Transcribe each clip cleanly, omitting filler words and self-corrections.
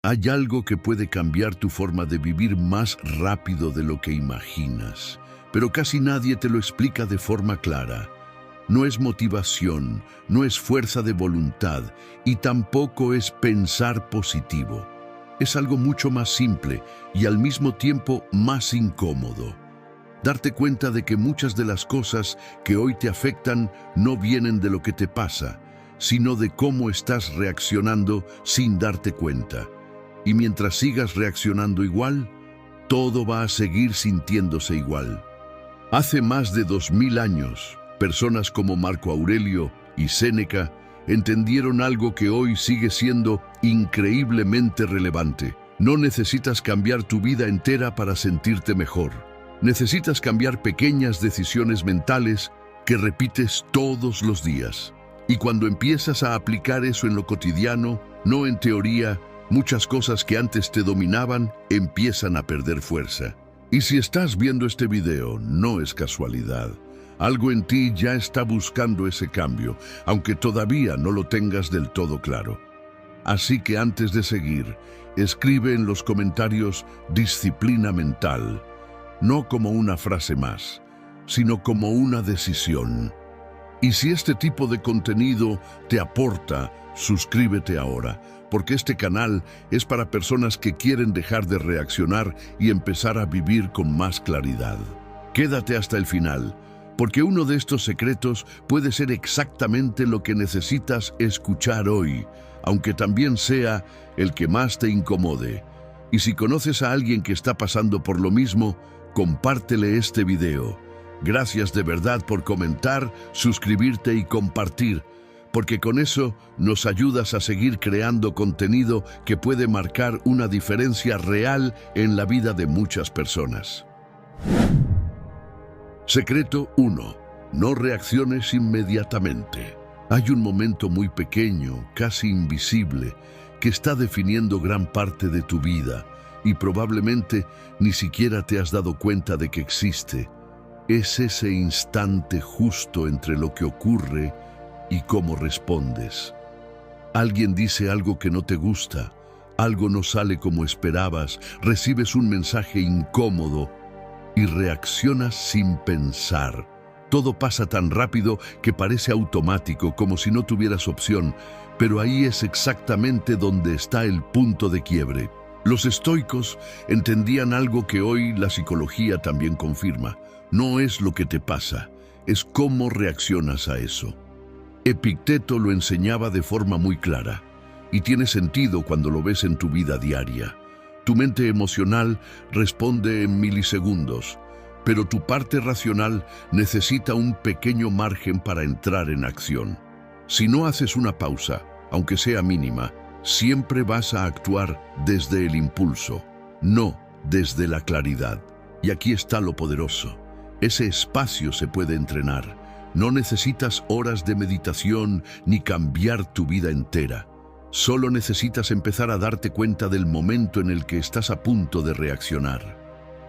Hay algo que puede cambiar tu forma de vivir más rápido de lo que imaginas, pero casi nadie te lo explica de forma clara. No es motivación, no es fuerza de voluntad y tampoco es pensar positivo. Es algo mucho más simple y al mismo tiempo más incómodo. Darte cuenta de que muchas de las cosas que hoy te afectan no vienen de lo que te pasa, sino de cómo estás reaccionando sin darte cuenta. Y mientras sigas reaccionando igual, todo va a seguir sintiéndose igual. Hace más de 2000 años, personas como Marco Aurelio y Séneca entendieron algo que hoy sigue siendo increíblemente relevante. No necesitas cambiar tu vida entera para sentirte mejor. Necesitas cambiar pequeñas decisiones mentales que repites todos los días. Y cuando empiezas a aplicar eso en lo cotidiano, no en teoría, muchas cosas que antes te dominaban empiezan a perder fuerza. Y si estás viendo este video, no es casualidad. Algo en ti ya está buscando ese cambio, aunque todavía no lo tengas del todo claro. Así que antes de seguir, escribe en los comentarios disciplina mental, no como una frase más, sino como una decisión. Y si este tipo de contenido te aporta, suscríbete ahora, porque este canal es para personas que quieren dejar de reaccionar y empezar a vivir con más claridad. Quédate hasta el final, porque uno de estos secretos puede ser exactamente lo que necesitas escuchar hoy, aunque también sea el que más te incomode. Y si conoces a alguien que está pasando por lo mismo, compártele este video. Gracias de verdad por comentar, suscribirte y compartir, porque con eso nos ayudas a seguir creando contenido que puede marcar una diferencia real en la vida de muchas personas. Secreto 1. No reacciones inmediatamente. Hay un momento muy pequeño, casi invisible, que está definiendo gran parte de tu vida y probablemente ni siquiera te has dado cuenta de que existe. Es ese instante justo entre lo que ocurre y cómo respondes. Alguien dice algo que no te gusta, algo no sale como esperabas, recibes un mensaje incómodo y reaccionas sin pensar. Todo pasa tan rápido que parece automático, como si no tuvieras opción, pero ahí es exactamente donde está el punto de quiebre. Los estoicos entendían algo que hoy la psicología también confirma. No es lo que te pasa, es cómo reaccionas a eso. Epicteto lo enseñaba de forma muy clara, y tiene sentido cuando lo ves en tu vida diaria. Tu mente emocional responde en milisegundos, pero tu parte racional necesita un pequeño margen para entrar en acción. Si no haces una pausa, aunque sea mínima, siempre vas a actuar desde el impulso, no desde la claridad. Y aquí está lo poderoso. Ese espacio se puede entrenar. No necesitas horas de meditación ni cambiar tu vida entera. Solo necesitas empezar a darte cuenta del momento en el que estás a punto de reaccionar.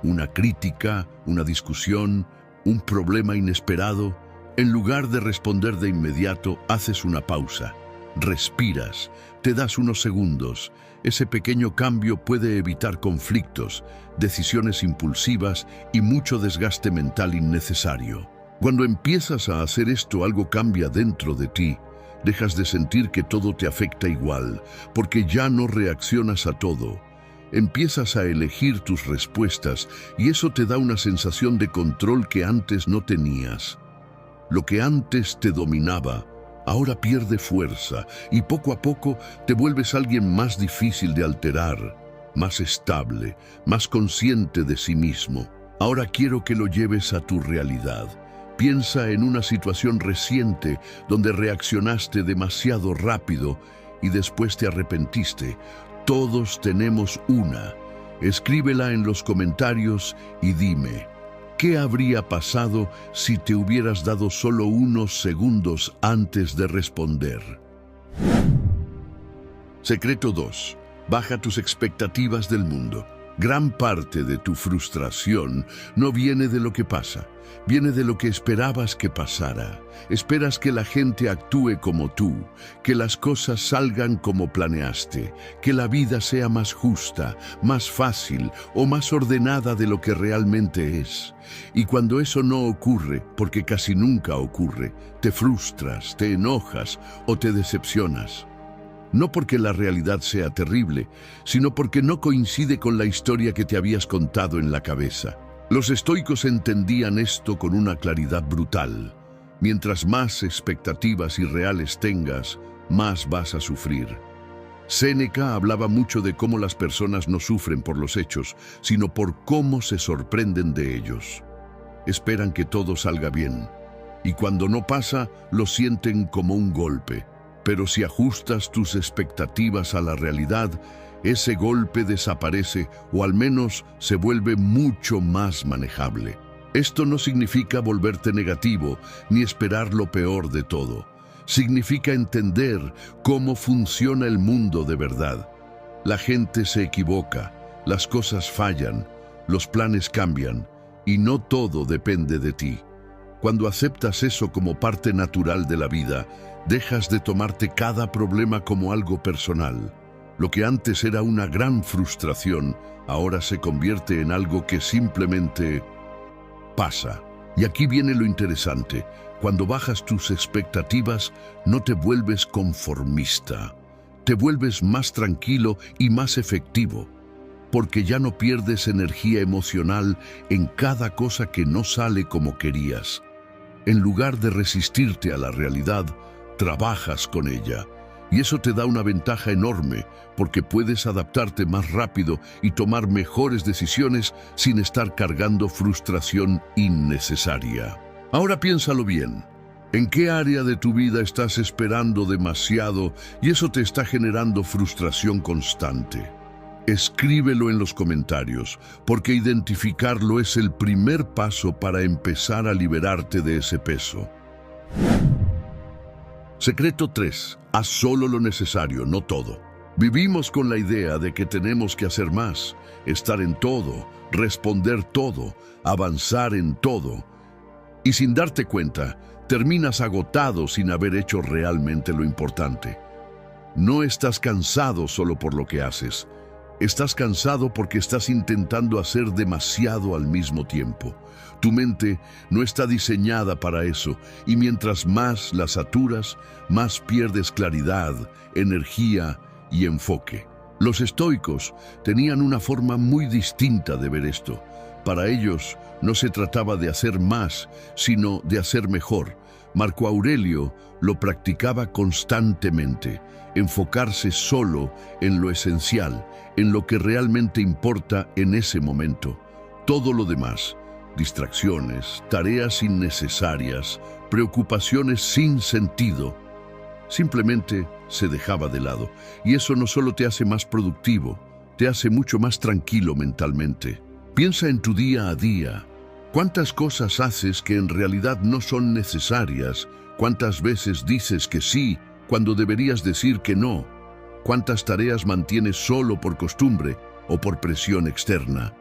Una crítica, una discusión, un problema inesperado. En lugar de responder de inmediato, haces una pausa. Respiras, te das unos segundos. Ese pequeño cambio puede evitar conflictos, decisiones impulsivas y mucho desgaste mental innecesario. Cuando empiezas a hacer esto, algo cambia dentro de ti. Dejas de sentir que todo te afecta igual, porque ya no reaccionas a todo. Empiezas a elegir tus respuestas y eso te da una sensación de control que antes no tenías. Lo que antes te dominaba, ahora pierde fuerza y poco a poco te vuelves alguien más difícil de alterar, más estable, más consciente de sí mismo. Ahora quiero que lo lleves a tu realidad. Piensa en una situación reciente donde reaccionaste demasiado rápido y después te arrepentiste. Todos tenemos una. Escríbela en los comentarios y dime, ¿qué habría pasado si te hubieras dado solo unos segundos antes de responder? Secreto 2. Baja tus expectativas del mundo. Gran parte de tu frustración no viene de lo que pasa, viene de lo que esperabas que pasara. Esperas que la gente actúe como tú, que las cosas salgan como planeaste, que la vida sea más justa, más fácil o más ordenada de lo que realmente es. Y cuando eso no ocurre, porque casi nunca ocurre, te frustras, te enojas o te decepcionas. No porque la realidad sea terrible, sino porque no coincide con la historia que te habías contado en la cabeza. Los estoicos entendían esto con una claridad brutal. Mientras más expectativas irreales tengas, más vas a sufrir. Séneca hablaba mucho de cómo las personas no sufren por los hechos, sino por cómo se sorprenden de ellos. Esperan que todo salga bien, y cuando no pasa, lo sienten como un golpe. Pero si ajustas tus expectativas a la realidad, ese golpe desaparece o al menos se vuelve mucho más manejable. Esto no significa volverte negativo ni esperar lo peor de todo. Significa entender cómo funciona el mundo de verdad. La gente se equivoca, las cosas fallan, los planes cambian y no todo depende de ti. Cuando aceptas eso como parte natural de la vida, dejas de tomarte cada problema como algo personal. Lo que antes era una gran frustración, ahora se convierte en algo que simplemente pasa. Y aquí viene lo interesante. Cuando bajas tus expectativas, no te vuelves conformista. Te vuelves más tranquilo y más efectivo, porque ya no pierdes energía emocional en cada cosa que no sale como querías. En lugar de resistirte a la realidad, trabajas con ella. Y eso te da una ventaja enorme, porque puedes adaptarte más rápido y tomar mejores decisiones sin estar cargando frustración innecesaria. Ahora piénsalo bien. ¿En qué área de tu vida estás esperando demasiado y eso te está generando frustración constante? Escríbelo en los comentarios, porque identificarlo es el primer paso para empezar a liberarte de ese peso. Secreto 3. Haz solo lo necesario, no todo. Vivimos con la idea de que tenemos que hacer más, estar en todo, responder todo, avanzar en todo. Y sin darte cuenta, terminas agotado sin haber hecho realmente lo importante. No estás cansado solo por lo que haces. Estás cansado porque estás intentando hacer demasiado al mismo tiempo. Tu mente no está diseñada para eso, y mientras más la saturas, más pierdes claridad, energía y enfoque. Los estoicos tenían una forma muy distinta de ver esto. Para ellos no se trataba de hacer más, sino de hacer mejor. Marco Aurelio lo practicaba constantemente, enfocarse solo en lo esencial, en lo que realmente importa en ese momento. Todo lo demás, distracciones, tareas innecesarias, preocupaciones sin sentido, simplemente se dejaba de lado. Y eso no solo te hace más productivo, te hace mucho más tranquilo mentalmente. Piensa en tu día a día. ¿Cuántas cosas haces que en realidad no son necesarias? ¿Cuántas veces dices que sí cuando deberías decir que no? ¿Cuántas tareas mantienes solo por costumbre o por presión externa?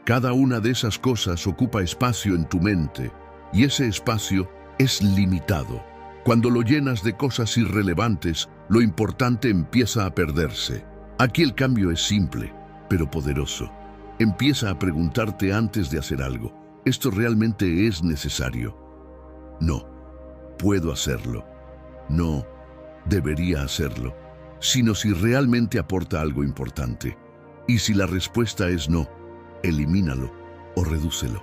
Cada una de esas cosas ocupa espacio en tu mente, y ese espacio es limitado. Cuando lo llenas de cosas irrelevantes, lo importante empieza a perderse. Aquí el cambio es simple, pero poderoso. Empieza a preguntarte antes de hacer algo: ¿esto realmente es necesario? No, puedo hacerlo. No, debería hacerlo. Sino si realmente aporta algo importante. Y si la respuesta es no, elimínalo o redúcelo.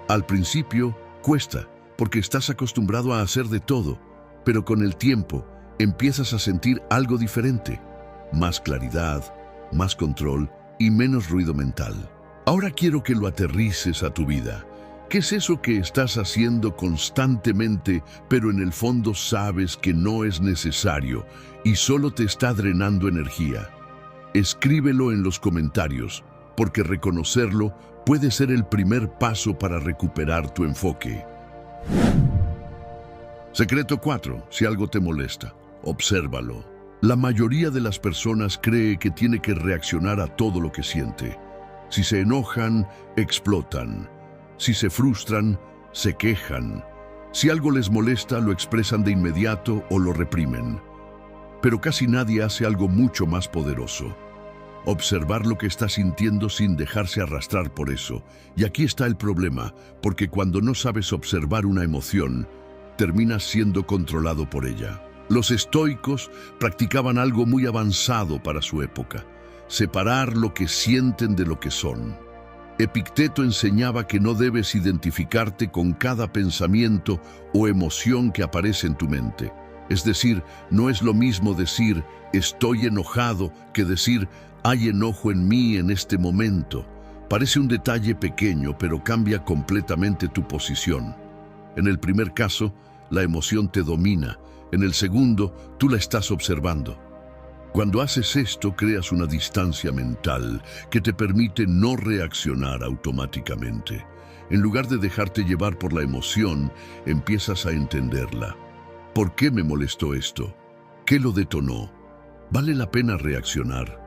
Al principio cuesta, porque estás acostumbrado a hacer de todo, pero con el tiempo empiezas a sentir algo diferente. Más claridad, más control y menos ruido mental. Ahora quiero que lo aterrices a tu vida. ¿Qué es eso que estás haciendo constantemente, pero en el fondo sabes que no es necesario y solo te está drenando energía? Escríbelo en los comentarios, porque reconocerlo puede ser el primer paso para recuperar tu enfoque. Secreto 4. Si algo te molesta, obsérvalo. La mayoría de las personas cree que tiene que reaccionar a todo lo que siente. Si se enojan, explotan. Si se frustran, se quejan. Si algo les molesta, lo expresan de inmediato o lo reprimen. Pero casi nadie hace algo mucho más poderoso: observar lo que está sintiendo sin dejarse arrastrar por eso. Y aquí está el problema, porque cuando no sabes observar una emoción, terminas siendo controlado por ella. Los estoicos practicaban algo muy avanzado para su época: separar lo que sienten de lo que son. Epicteto enseñaba que no debes identificarte con cada pensamiento o emoción que aparece en tu mente. Es decir, no es lo mismo decir estoy enojado que decir hay enojo en mí en este momento. Parece un detalle pequeño, pero cambia completamente tu posición. En el primer caso, la emoción te domina. En el segundo, tú la estás observando. Cuando haces esto, creas una distancia mental que te permite no reaccionar automáticamente. En lugar de dejarte llevar por la emoción, empiezas a entenderla. ¿Por qué me molestó esto? ¿Qué lo detonó? ¿Vale la pena reaccionar?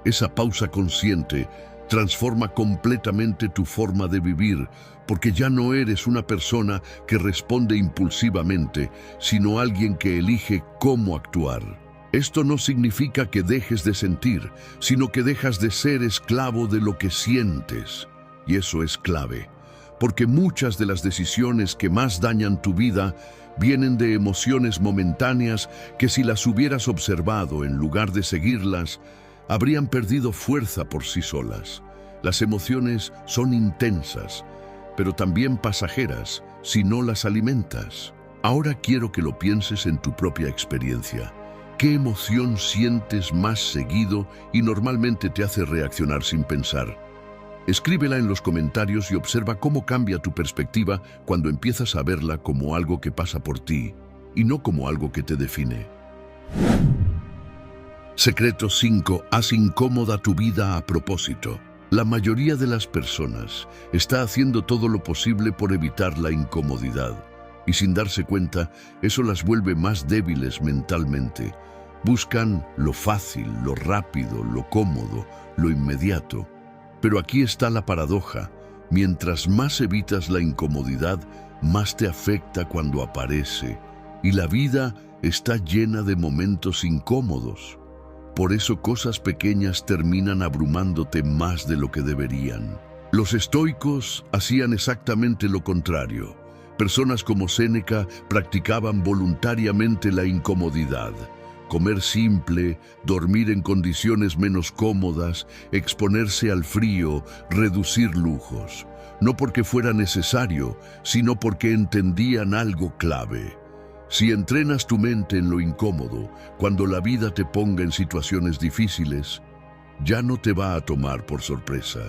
Esa pausa consciente transforma completamente tu forma de vivir, porque ya no eres una persona que responde impulsivamente, sino alguien que elige cómo actuar. Esto no significa que dejes de sentir, sino que dejas de ser esclavo de lo que sientes. Y eso es clave, porque muchas de las decisiones que más dañan tu vida vienen de emociones momentáneas que, si las hubieras observado en lugar de seguirlas, habrían perdido fuerza por sí solas. Las emociones son intensas, pero también pasajeras si no las alimentas. Ahora quiero que lo pienses en tu propia experiencia. ¿Qué emoción sientes más seguido y normalmente te hace reaccionar sin pensar? Escríbela en los comentarios y observa cómo cambia tu perspectiva cuando empiezas a verla como algo que pasa por ti y no como algo que te define. Secreto 5. Haz incómoda tu vida a propósito. La mayoría de las personas está haciendo todo lo posible por evitar la incomodidad, y sin darse cuenta, eso las vuelve más débiles mentalmente. Buscan lo fácil, lo rápido, lo cómodo, lo inmediato. Pero aquí está la paradoja: mientras más evitas la incomodidad, más te afecta cuando aparece, y la vida está llena de momentos incómodos. Por eso cosas pequeñas terminan abrumándote más de lo que deberían. Los estoicos hacían exactamente lo contrario. Personas como Séneca practicaban voluntariamente la incomodidad: comer simple, dormir en condiciones menos cómodas, exponerse al frío, reducir lujos. No porque fuera necesario, sino porque entendían algo clave. Si entrenas tu mente en lo incómodo, cuando la vida te ponga en situaciones difíciles, ya no te va a tomar por sorpresa.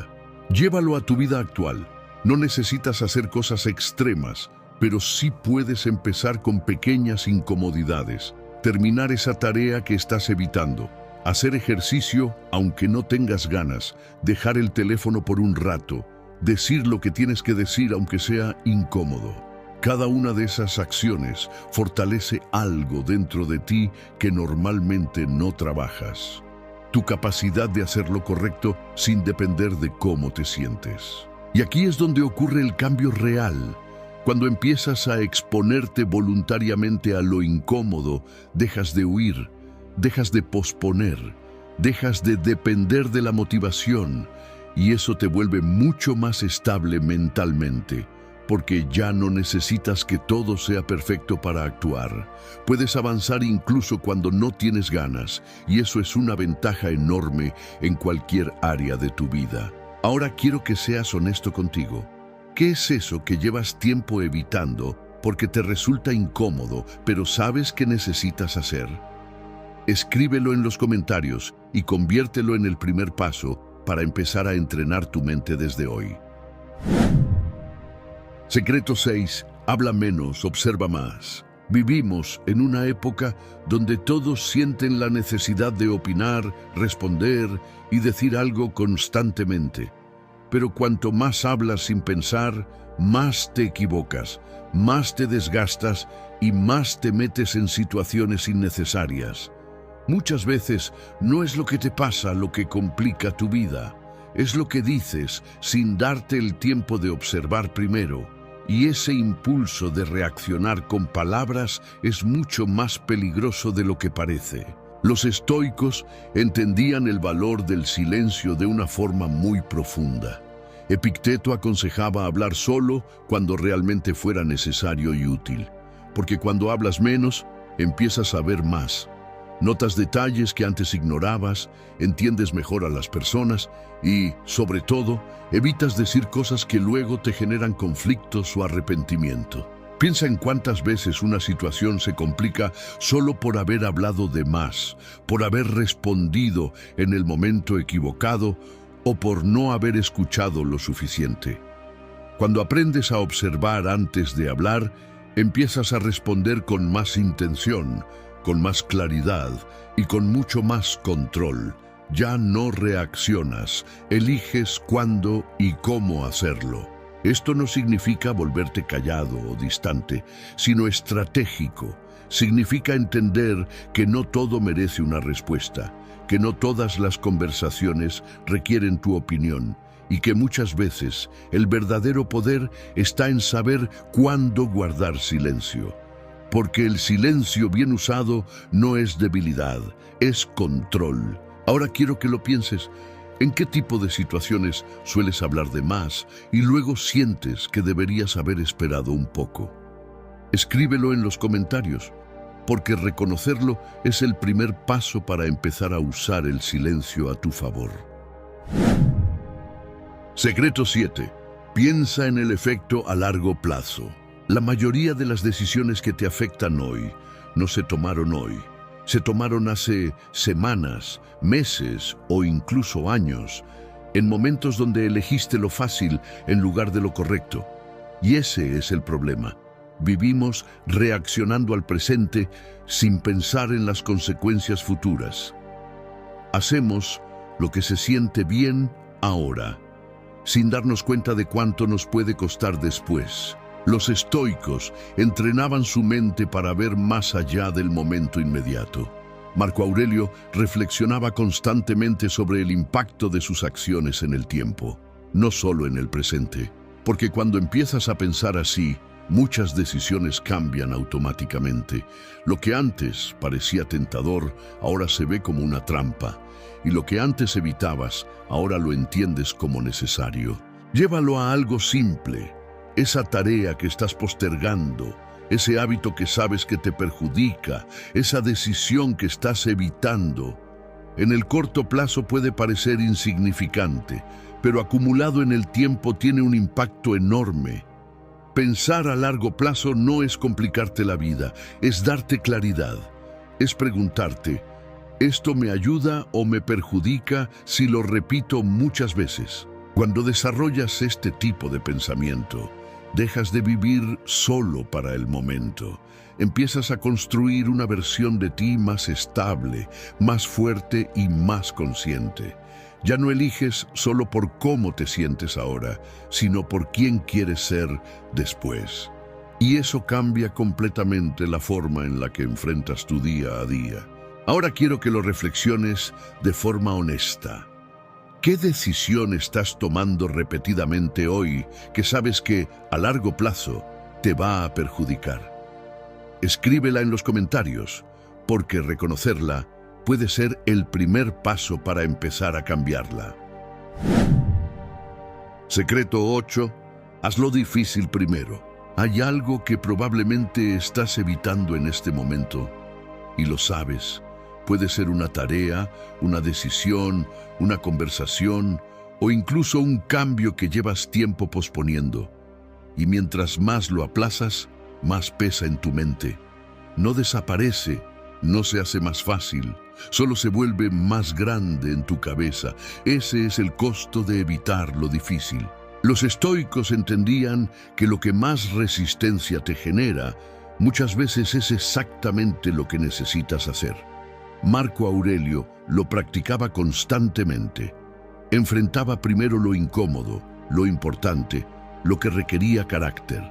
Llévalo a tu vida actual. No necesitas hacer cosas extremas, pero sí puedes empezar con pequeñas incomodidades. Terminar esa tarea que estás evitando, hacer ejercicio aunque no tengas ganas, dejar el teléfono por un rato, decir lo que tienes que decir aunque sea incómodo. Cada una de esas acciones fortalece algo dentro de ti que normalmente no trabajas: tu capacidad de hacer lo correcto sin depender de cómo te sientes. Y aquí es donde ocurre el cambio real. Cuando empiezas a exponerte voluntariamente a lo incómodo, dejas de huir, dejas de posponer, dejas de depender de la motivación, y eso te vuelve mucho más estable mentalmente, porque ya no necesitas que todo sea perfecto para actuar. Puedes avanzar incluso cuando no tienes ganas, y eso es una ventaja enorme en cualquier área de tu vida. Ahora quiero que seas honesto contigo. ¿Qué es eso que llevas tiempo evitando porque te resulta incómodo, pero sabes que necesitas hacer? Escríbelo en los comentarios y conviértelo en el primer paso para empezar a entrenar tu mente desde hoy. Secreto 6. Habla menos, observa más. Vivimos en una época donde todos sienten la necesidad de opinar, responder y decir algo constantemente. Pero cuanto más hablas sin pensar, más te equivocas, más te desgastas y más te metes en situaciones innecesarias. Muchas veces no es lo que te pasa lo que complica tu vida, Es lo que dices sin darte el tiempo de observar primero, y ese impulso de reaccionar con palabras es mucho más peligroso de lo que parece. Los estoicos entendían el valor del silencio de una forma muy profunda. Epicteto aconsejaba hablar solo cuando realmente fuera necesario y útil, porque cuando hablas menos, empiezas a ver más. Notas detalles que antes ignorabas, entiendes mejor a las personas y, sobre todo, evitas decir cosas que luego te generan conflictos o arrepentimiento. Piensa en cuántas veces una situación se complica solo por haber hablado de más, por haber respondido en el momento equivocado o por no haber escuchado lo suficiente. Cuando aprendes a observar antes de hablar, empiezas a responder con más intención, con más claridad y con mucho más control. Ya no reaccionas, eliges cuándo y cómo hacerlo. Esto no significa volverte callado o distante, sino estratégico. Significa entender que no todo merece una respuesta, que no todas las conversaciones requieren tu opinión y que muchas veces el verdadero poder está en saber cuándo guardar silencio. Porque el silencio bien usado no es debilidad, es control. Ahora quiero que lo pienses. ¿En qué tipo de situaciones sueles hablar de más y luego sientes que deberías haber esperado un poco? Escríbelo en los comentarios, porque reconocerlo es el primer paso para empezar a usar el silencio a tu favor. Secreto 7. Piensa en el efecto a largo plazo. La mayoría de las decisiones que te afectan hoy no se tomaron hoy. Se tomaron hace semanas, meses o incluso años, en momentos donde elegiste lo fácil en lugar de lo correcto. Y ese es el problema. Vivimos reaccionando al presente sin pensar en las consecuencias futuras. Hacemos lo que se siente bien ahora, sin darnos cuenta de cuánto nos puede costar después. Los estoicos entrenaban su mente para ver más allá del momento inmediato. Marco Aurelio reflexionaba constantemente sobre el impacto de sus acciones en el tiempo, no solo en el presente. Porque cuando empiezas a pensar así, muchas decisiones cambian automáticamente. Lo que antes parecía tentador, ahora se ve como una trampa. Y lo que antes evitabas, ahora lo entiendes como necesario. Llévalo a algo simple. Esa tarea que estás postergando, ese hábito que sabes que te perjudica, esa decisión que estás evitando. En el corto plazo puede parecer insignificante, pero acumulado en el tiempo tiene un impacto enorme. Pensar a largo plazo no es complicarte la vida, es darte claridad. Es preguntarte, ¿esto me ayuda o me perjudica si lo repito muchas veces? Cuando desarrollas este tipo de pensamiento, dejas de vivir solo para el momento. Empiezas a construir una versión de ti más estable, más fuerte y más consciente. Ya no eliges solo por cómo te sientes ahora, sino por quién quieres ser después. Y eso cambia completamente la forma en la que enfrentas tu día a día. Ahora quiero que lo reflexiones de forma honesta. ¿Qué decisión estás tomando repetidamente hoy que sabes que, a largo plazo, te va a perjudicar? Escríbela en los comentarios, porque reconocerla puede ser el primer paso para empezar a cambiarla. Secreto 8. Hazlo difícil primero. Hay algo que probablemente estás evitando en este momento, y lo sabes. Puede ser una tarea, una decisión, una conversación o incluso un cambio que llevas tiempo posponiendo. Y mientras más lo aplazas, más pesa en tu mente. No desaparece, no se hace más fácil, solo se vuelve más grande en tu cabeza. Ese es el costo de evitar lo difícil. Los estoicos entendían que lo que más resistencia te genera, muchas veces es exactamente lo que necesitas hacer. Marco Aurelio lo practicaba constantemente. Enfrentaba primero lo incómodo, lo importante, lo que requería carácter,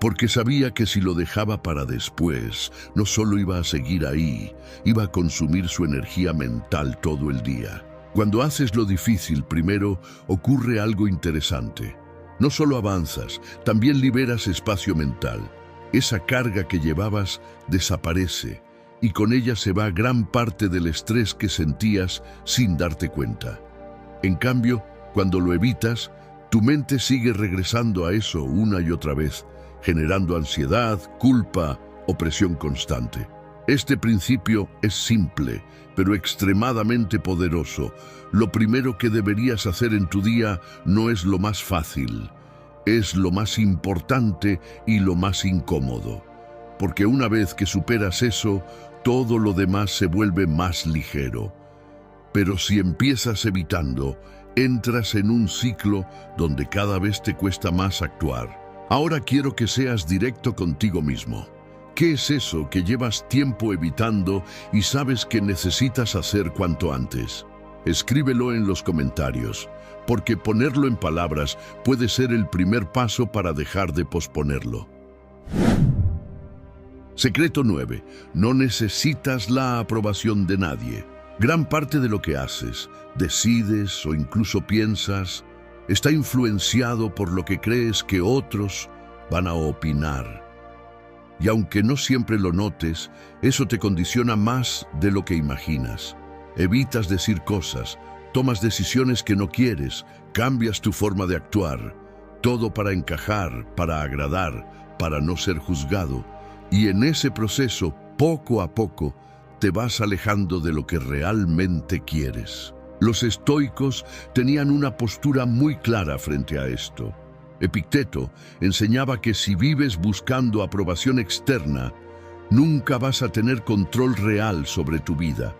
porque sabía que si lo dejaba para después, no solo iba a seguir ahí, iba a consumir su energía mental todo el día. Cuando haces lo difícil primero, ocurre algo interesante. No solo avanzas, también liberas espacio mental. Esa carga que llevabas desaparece y con ella se va gran parte del estrés que sentías sin darte cuenta. En cambio, cuando lo evitas, tu mente sigue regresando a eso una y otra vez, generando ansiedad, culpa o presión constante. Este principio es simple, pero extremadamente poderoso. Lo primero que deberías hacer en tu día no es lo más fácil, es lo más importante y lo más incómodo. Porque una vez que superas eso, todo lo demás se vuelve más ligero. Pero si empiezas evitando, entras en un ciclo donde cada vez te cuesta más actuar. Ahora quiero que seas directo contigo mismo. ¿Qué es eso que llevas tiempo evitando y sabes que necesitas hacer cuanto antes? Escríbelo en los comentarios, porque ponerlo en palabras puede ser el primer paso para dejar de posponerlo. Secreto 9. No necesitas la aprobación de nadie. Gran parte de lo que haces, decides o incluso piensas está influenciado por lo que crees que otros van a opinar. Y aunque no siempre lo notes, eso te condiciona más de lo que imaginas. Evitas decir cosas, tomas decisiones que no quieres, cambias tu forma de actuar, todo para encajar, para agradar, para no ser juzgado. Y en ese proceso, poco a poco, te vas alejando de lo que realmente quieres. Los estoicos tenían una postura muy clara frente a esto. Epicteto enseñaba que si vives buscando aprobación externa, nunca vas a tener control real sobre tu vida,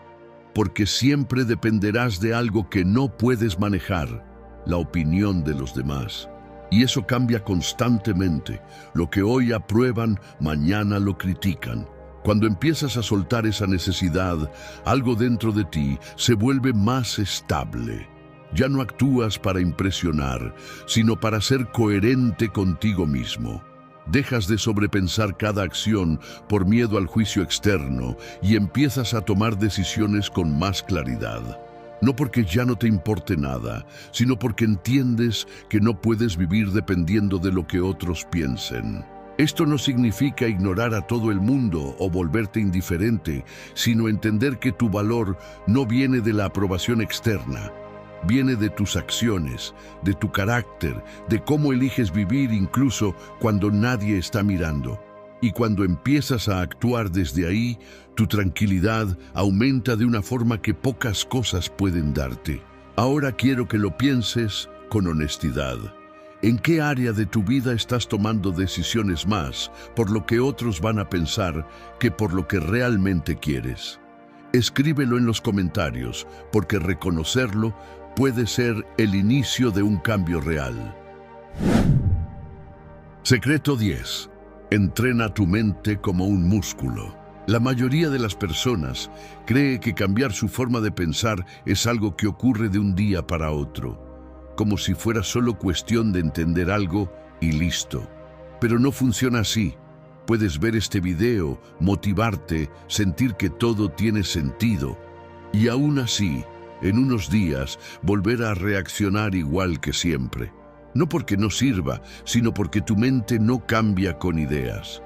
porque siempre dependerás de algo que no puedes manejar, la opinión de los demás. Y eso cambia constantemente. Lo que hoy aprueban, mañana lo critican. Cuando empiezas a soltar esa necesidad, algo dentro de ti se vuelve más estable. Ya no actúas para impresionar, sino para ser coherente contigo mismo. Dejas de sobrepensar cada acción por miedo al juicio externo y empiezas a tomar decisiones con más claridad. No porque ya no te importe nada, sino porque entiendes que no puedes vivir dependiendo de lo que otros piensen. Esto no significa ignorar a todo el mundo o volverte indiferente, sino entender que tu valor no viene de la aprobación externa. Viene de tus acciones, de tu carácter, de cómo eliges vivir incluso cuando nadie está mirando. Y cuando empiezas a actuar desde ahí, tu tranquilidad aumenta de una forma que pocas cosas pueden darte. Ahora quiero que lo pienses con honestidad. ¿En qué área de tu vida estás tomando decisiones más por lo que otros van a pensar que por lo que realmente quieres? Escríbelo en los comentarios, porque reconocerlo puede ser el inicio de un cambio real. Secreto 10. Entrena tu mente como un músculo. La mayoría de las personas cree que cambiar su forma de pensar es algo que ocurre de un día para otro, como si fuera solo cuestión de entender algo y listo. Pero no funciona así. Puedes ver este video, motivarte, sentir que todo tiene sentido, y aún así, en unos días, volver a reaccionar igual que siempre. No porque no sirva, sino porque tu mente no cambia con ideas.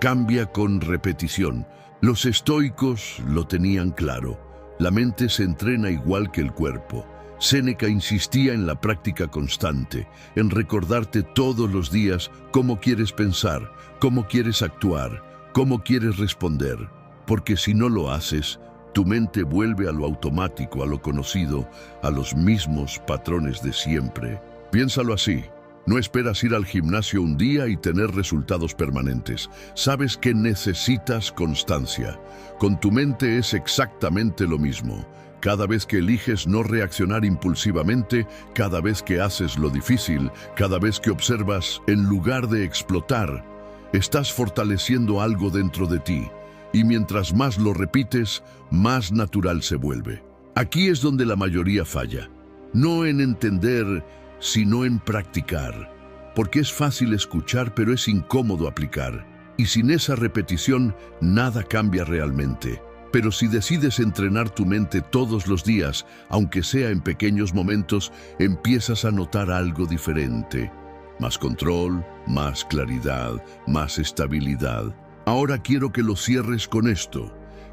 Cambia con repetición. Los estoicos lo tenían claro. La mente se entrena igual que el cuerpo. Séneca insistía en la práctica constante, en recordarte todos los días cómo quieres pensar, cómo quieres actuar, cómo quieres responder. Porque si no lo haces, tu mente vuelve a lo automático, a lo conocido, a los mismos patrones de siempre. Piénsalo así. No esperas ir al gimnasio un día y tener resultados permanentes. Sabes que necesitas constancia. Con tu mente es exactamente lo mismo. Cada vez que eliges no reaccionar impulsivamente, cada vez que haces lo difícil, cada vez que observas en lugar de explotar, estás fortaleciendo algo dentro de ti. Y mientras más lo repites, más natural se vuelve. Aquí es donde la mayoría falla. No en entender, sino en practicar, porque es fácil escuchar, pero es incómodo aplicar, y sin esa repetición nada cambia realmente. Pero si decides entrenar tu mente todos los días, aunque sea en pequeños momentos, empiezas a notar algo diferente. Más control, más claridad, más estabilidad. Ahora quiero que lo cierres con esto.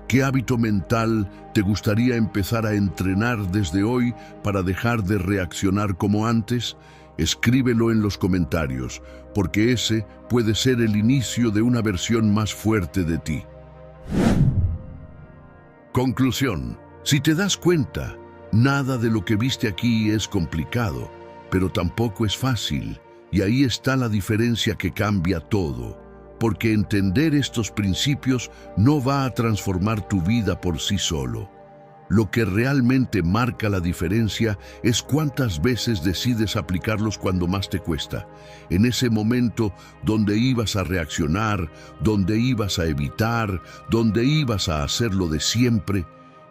¿Qué hábito mental te gustaría empezar a entrenar desde hoy para dejar de reaccionar como antes? Escríbelo en los comentarios, porque ese puede ser el inicio de una versión más fuerte de ti. Conclusión. Si te das cuenta, nada de lo que viste aquí es complicado, pero tampoco es fácil, y ahí está la diferencia que cambia todo. Porque entender estos principios no va a transformar tu vida por sí solo. Lo que realmente marca la diferencia es cuántas veces decides aplicarlos cuando más te cuesta. En ese momento donde ibas a reaccionar, donde ibas a evitar, donde ibas a hacerlo de siempre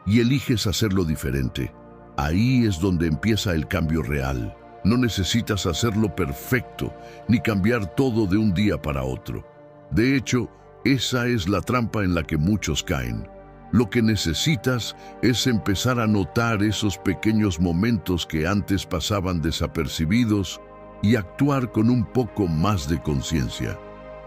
y eliges hacerlo diferente. Ahí es donde empieza el cambio real. No necesitas hacerlo perfecto ni cambiar todo de un día para otro. De hecho, esa es la trampa en la que muchos caen. Lo que necesitas es empezar a notar esos pequeños momentos que antes pasaban desapercibidos y actuar con un poco más de conciencia.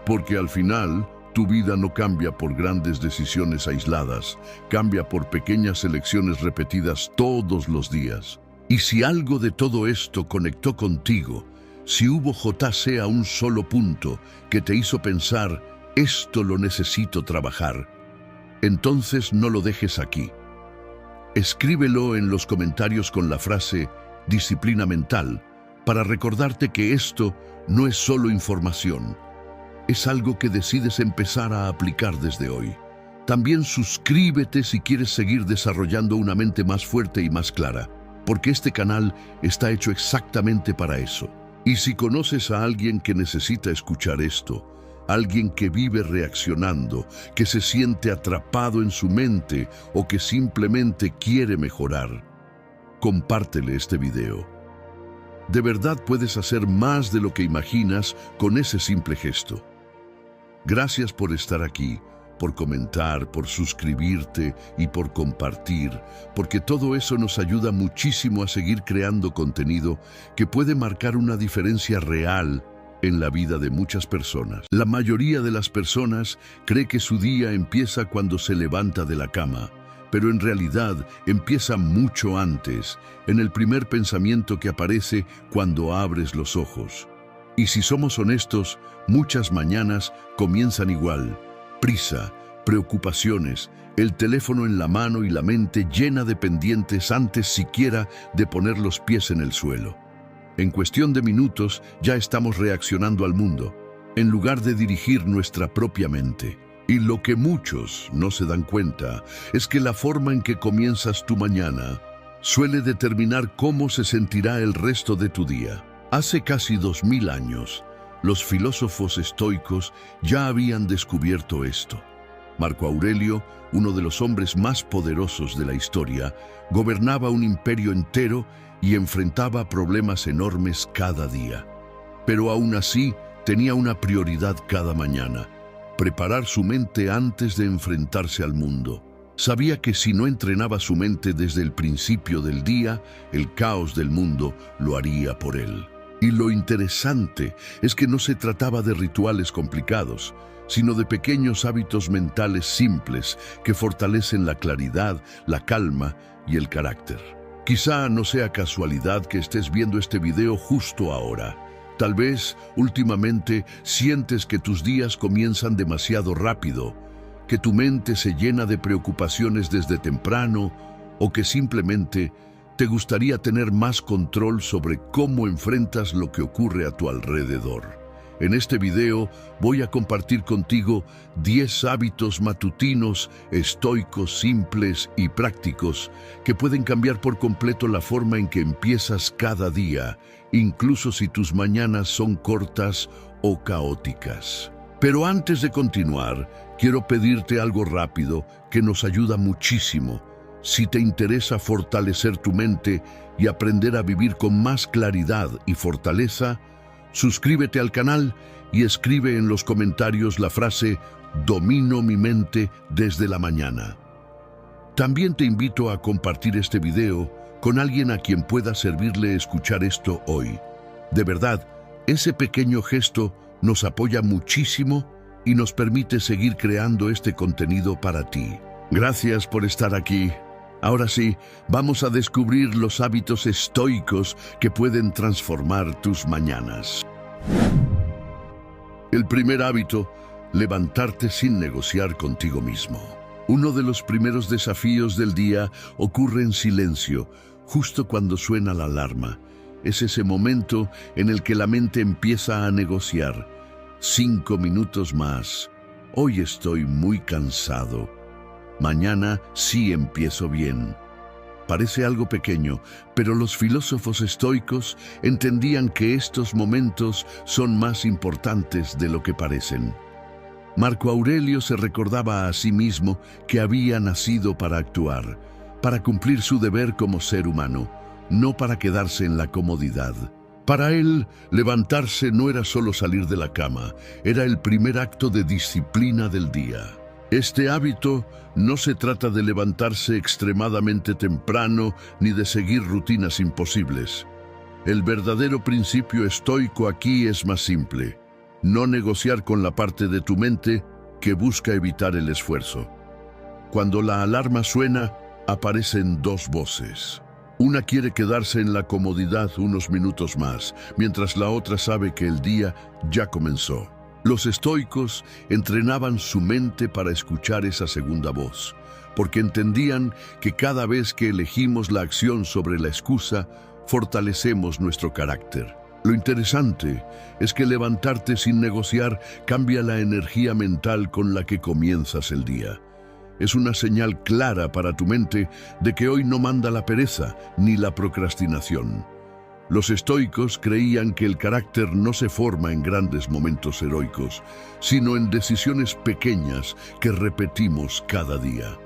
Porque al final, tu vida no cambia por grandes decisiones aisladas, cambia por pequeñas elecciones repetidas todos los días. Y si algo de todo esto conectó contigo, si hubo JC a un solo punto que te hizo pensar, esto lo necesito trabajar, entonces no lo dejes aquí. Escríbelo en los comentarios con la frase disciplina mental para recordarte que esto no es solo información, es algo que decides empezar a aplicar desde hoy. También suscríbete si quieres seguir desarrollando una mente más fuerte y más clara, porque este canal está hecho exactamente para eso. Y si conoces a alguien que necesita escuchar esto, alguien que vive reaccionando, que se siente atrapado en su mente o que simplemente quiere mejorar, compártele este video. De verdad puedes hacer más de lo que imaginas con ese simple gesto. Gracias por estar aquí, por comentar, por suscribirte y por compartir, porque todo eso nos ayuda muchísimo a seguir creando contenido que puede marcar una diferencia real en la vida de muchas personas. La mayoría de las personas cree que su día empieza cuando se levanta de la cama, pero en realidad empieza mucho antes, en el primer pensamiento que aparece cuando abres los ojos. Y si somos honestos, muchas mañanas comienzan igual. Prisa, preocupaciones, el teléfono en la mano y la mente llena de pendientes antes siquiera de poner los pies en el suelo. En cuestión de minutos ya estamos reaccionando al mundo, en lugar de dirigir nuestra propia mente. Y lo que muchos no se dan cuenta es que la forma en que comienzas tu mañana suele determinar cómo se sentirá el resto de tu día. Hace casi 2000 años, los filósofos estoicos ya habían descubierto esto. Marco Aurelio, uno de los hombres más poderosos de la historia, gobernaba un imperio entero y enfrentaba problemas enormes cada día. Pero aún así, tenía una prioridad cada mañana: preparar su mente antes de enfrentarse al mundo. Sabía que si no entrenaba su mente desde el principio del día, el caos del mundo lo haría por él. Y lo interesante es que no se trataba de rituales complicados, sino de pequeños hábitos mentales simples que fortalecen la claridad, la calma y el carácter. Quizá no sea casualidad que estés viendo este video justo ahora. Tal vez, últimamente, sientes que tus días comienzan demasiado rápido, que tu mente se llena de preocupaciones desde temprano, o que simplemente te gustaría tener más control sobre cómo enfrentas lo que ocurre a tu alrededor. En este video voy a compartir contigo 10 hábitos matutinos, estoicos, simples y prácticos que pueden cambiar por completo la forma en que empiezas cada día, incluso si tus mañanas son cortas o caóticas. Pero antes de continuar, quiero pedirte algo rápido que nos ayuda muchísimo. Si te interesa fortalecer tu mente y aprender a vivir con más claridad y fortaleza, suscríbete al canal y escribe en los comentarios la frase "Domino mi mente desde la mañana". También te invito a compartir este video con alguien a quien pueda servirle escuchar esto hoy. De verdad, ese pequeño gesto nos apoya muchísimo y nos permite seguir creando este contenido para ti. Gracias por estar aquí. Ahora sí, vamos a descubrir los hábitos estoicos que pueden transformar tus mañanas. El primer hábito: levantarte sin negociar contigo mismo. Uno de los primeros desafíos del día ocurre en silencio, justo cuando suena la alarma. Es ese momento en el que la mente empieza a negociar. 5 minutos más. Hoy estoy muy cansado. Mañana sí empiezo bien. Parece algo pequeño, pero los filósofos estoicos entendían que estos momentos son más importantes de lo que parecen. Marco Aurelio se recordaba a sí mismo que había nacido para actuar, para cumplir su deber como ser humano, no para quedarse en la comodidad. Para él, levantarse no era solo salir de la cama, era el primer acto de disciplina del día. Este hábito no se trata de levantarse extremadamente temprano ni de seguir rutinas imposibles. El verdadero principio estoico aquí es más simple: no negociar con la parte de tu mente que busca evitar el esfuerzo. Cuando la alarma suena, aparecen dos voces. Una quiere quedarse en la comodidad unos minutos más, mientras la otra sabe que el día ya comenzó. Los estoicos entrenaban su mente para escuchar esa segunda voz, porque entendían que cada vez que elegimos la acción sobre la excusa, fortalecemos nuestro carácter. Lo interesante es que levantarte sin negociar cambia la energía mental con la que comienzas el día. Es una señal clara para tu mente de que hoy no manda la pereza ni la procrastinación. Los estoicos creían que el carácter no se forma en grandes momentos heroicos, sino en decisiones pequeñas que repetimos cada día.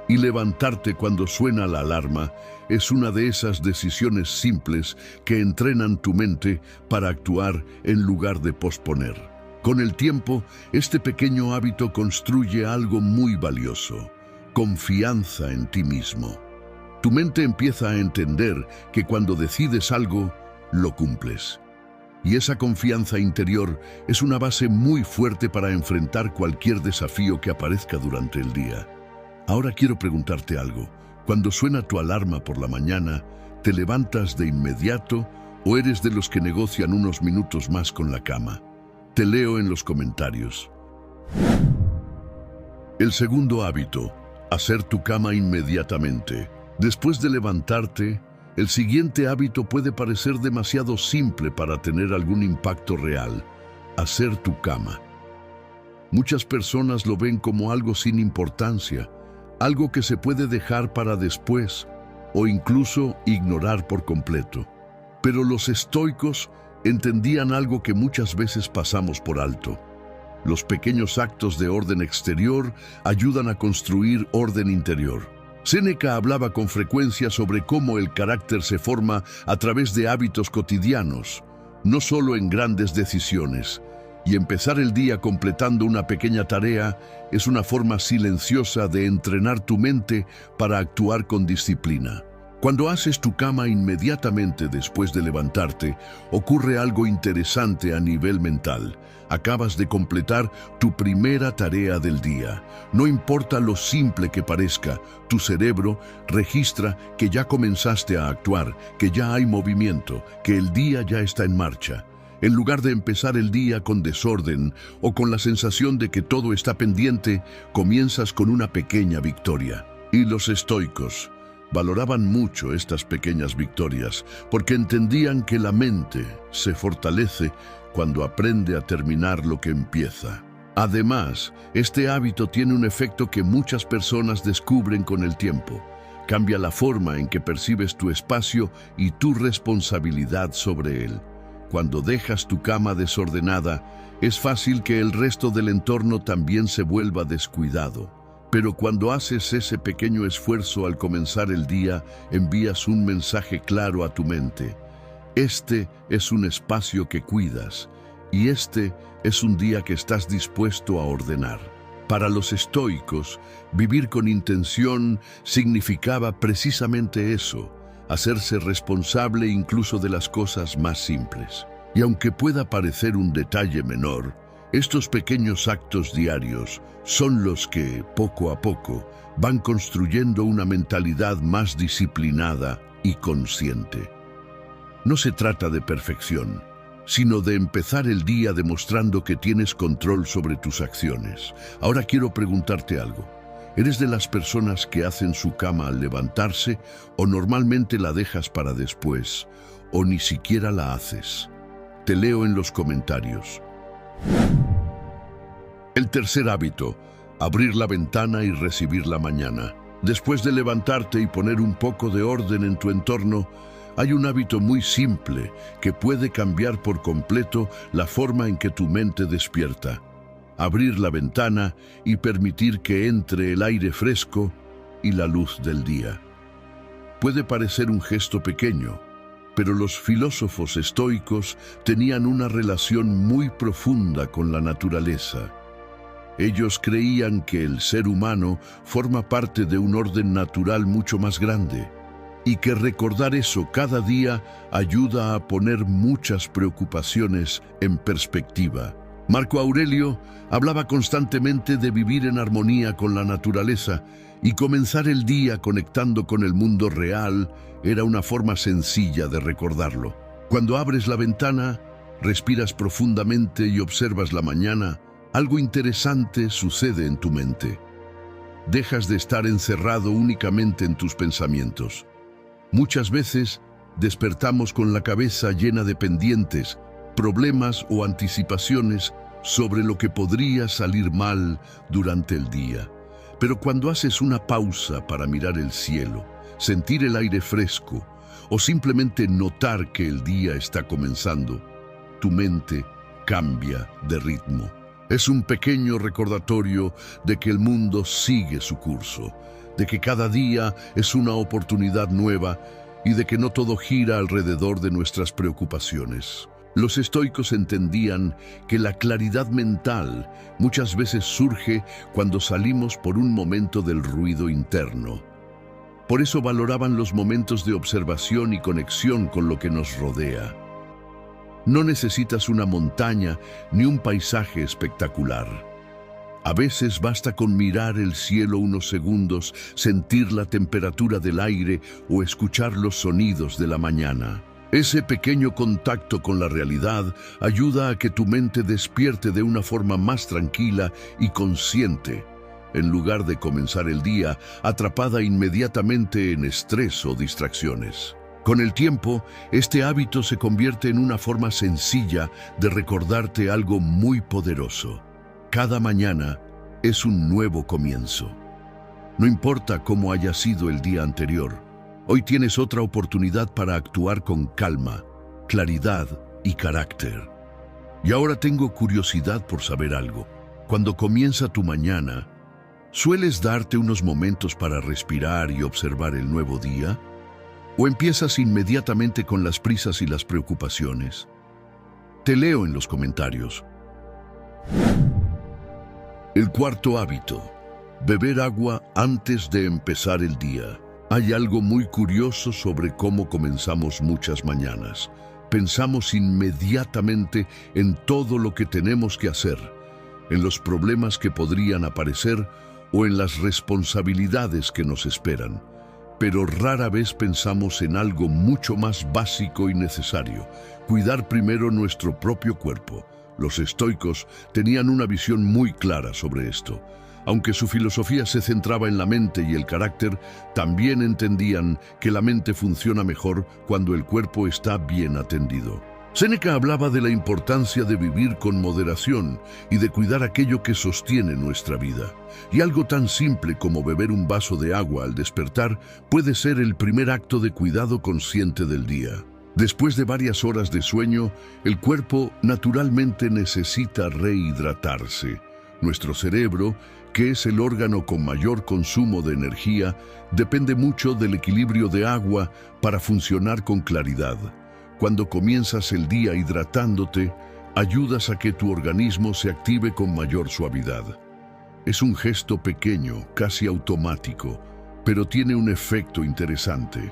Y levantarte cuando suena la alarma es una de esas decisiones simples que entrenan tu mente para actuar en lugar de posponer. Con el tiempo, este pequeño hábito construye algo muy valioso: confianza en ti mismo. Tu mente empieza a entender que cuando decides algo, lo cumples. Y esa confianza interior es una base muy fuerte para enfrentar cualquier desafío que aparezca durante el día. Ahora quiero preguntarte algo. Cuando suena tu alarma por la mañana, ¿te levantas de inmediato o eres de los que negocian unos minutos más con la cama? Te leo en los comentarios. El segundo hábito: hacer tu cama inmediatamente. Después de levantarte, el siguiente hábito puede parecer demasiado simple para tener algún impacto real: hacer tu cama. Muchas personas lo ven como algo sin importancia, algo que se puede dejar para después o incluso ignorar por completo. Pero los estoicos entendían algo que muchas veces pasamos por alto. Los pequeños actos de orden exterior ayudan a construir orden interior. Séneca hablaba con frecuencia sobre cómo el carácter se forma a través de hábitos cotidianos, no solo en grandes decisiones. Y empezar el día completando una pequeña tarea es una forma silenciosa de entrenar tu mente para actuar con disciplina. Cuando haces tu cama inmediatamente después de levantarte, ocurre algo interesante a nivel mental. Acabas de completar tu primera tarea del día. No importa lo simple que parezca, tu cerebro registra que ya comenzaste a actuar, que ya hay movimiento, que el día ya está en marcha. En lugar de empezar el día con desorden o con la sensación de que todo está pendiente, comienzas con una pequeña victoria. Y los estoicos valoraban mucho estas pequeñas victorias porque entendían que la mente se fortalece cuando aprende a terminar lo que empieza. Además, este hábito tiene un efecto que muchas personas descubren con el tiempo. Cambia la forma en que percibes tu espacio y tu responsabilidad sobre él. Cuando dejas tu cama desordenada, es fácil que el resto del entorno también se vuelva descuidado. Pero cuando haces ese pequeño esfuerzo al comenzar el día, envías un mensaje claro a tu mente. Este es un espacio que cuidas y este es un día que estás dispuesto a ordenar. Para los estoicos, vivir con intención significaba precisamente eso, hacerse responsable incluso de las cosas más simples. Y aunque pueda parecer un detalle menor, estos pequeños actos diarios son los que, poco a poco, van construyendo una mentalidad más disciplinada y consciente. No se trata de perfección, sino de empezar el día demostrando que tienes control sobre tus acciones. Ahora quiero preguntarte algo. ¿Eres de las personas que hacen su cama al levantarse o normalmente la dejas para después o ni siquiera la haces? Te leo en los comentarios. El tercer hábito, abrir la ventana y recibir la mañana. Después de levantarte y poner un poco de orden en tu entorno, hay un hábito muy simple que puede cambiar por completo la forma en que tu mente despierta. Abrir la ventana y permitir que entre el aire fresco y la luz del día. Puede parecer un gesto pequeño, pero los filósofos estoicos tenían una relación muy profunda con la naturaleza. Ellos creían que el ser humano forma parte de un orden natural mucho más grande, y que recordar eso cada día ayuda a poner muchas preocupaciones en perspectiva. Marco Aurelio hablaba constantemente de vivir en armonía con la naturaleza, y comenzar el día conectando con el mundo real era una forma sencilla de recordarlo. Cuando abres la ventana, respiras profundamente y observas la mañana, algo interesante sucede en tu mente. Dejas de estar encerrado únicamente en tus pensamientos. Muchas veces despertamos con la cabeza llena de pendientes, problemas o anticipaciones sobre lo que podría salir mal durante el día. Pero cuando haces una pausa para mirar el cielo, sentir el aire fresco o simplemente notar que el día está comenzando, tu mente cambia de ritmo. Es un pequeño recordatorio de que el mundo sigue su curso, de que cada día es una oportunidad nueva y de que no todo gira alrededor de nuestras preocupaciones. Los estoicos entendían que la claridad mental muchas veces surge cuando salimos por un momento del ruido interno. Por eso valoraban los momentos de observación y conexión con lo que nos rodea. No necesitas una montaña ni un paisaje espectacular. A veces basta con mirar el cielo unos segundos, sentir la temperatura del aire o escuchar los sonidos de la mañana. Ese pequeño contacto con la realidad ayuda a que tu mente despierte de una forma más tranquila y consciente, en lugar de comenzar el día atrapada inmediatamente en estrés o distracciones. Con el tiempo, este hábito se convierte en una forma sencilla de recordarte algo muy poderoso. Cada mañana es un nuevo comienzo. No importa cómo haya sido el día anterior, hoy tienes otra oportunidad para actuar con calma, claridad y carácter. Y ahora tengo curiosidad por saber algo. Cuando comienza tu mañana, ¿sueles darte unos momentos para respirar y observar el nuevo día? ¿O empiezas inmediatamente con las prisas y las preocupaciones? Te leo en los comentarios. El cuarto hábito, beber agua antes de empezar el día. Hay algo muy curioso sobre cómo comenzamos muchas mañanas. Pensamos inmediatamente en todo lo que tenemos que hacer, en los problemas que podrían aparecer o en las responsabilidades que nos esperan. Pero rara vez pensamos en algo mucho más básico y necesario: cuidar primero nuestro propio cuerpo. Los estoicos tenían una visión muy clara sobre esto. Aunque su filosofía se centraba en la mente y el carácter, también entendían que la mente funciona mejor cuando el cuerpo está bien atendido. Séneca hablaba de la importancia de vivir con moderación y de cuidar aquello que sostiene nuestra vida. Y algo tan simple como beber un vaso de agua al despertar puede ser el primer acto de cuidado consciente del día. Después de varias horas de sueño, el cuerpo naturalmente necesita rehidratarse. Nuestro cerebro, que es el órgano con mayor consumo de energía, depende mucho del equilibrio de agua para funcionar con claridad. Cuando comienzas el día hidratándote, ayudas a que tu organismo se active con mayor suavidad. Es un gesto pequeño, casi automático, pero tiene un efecto interesante.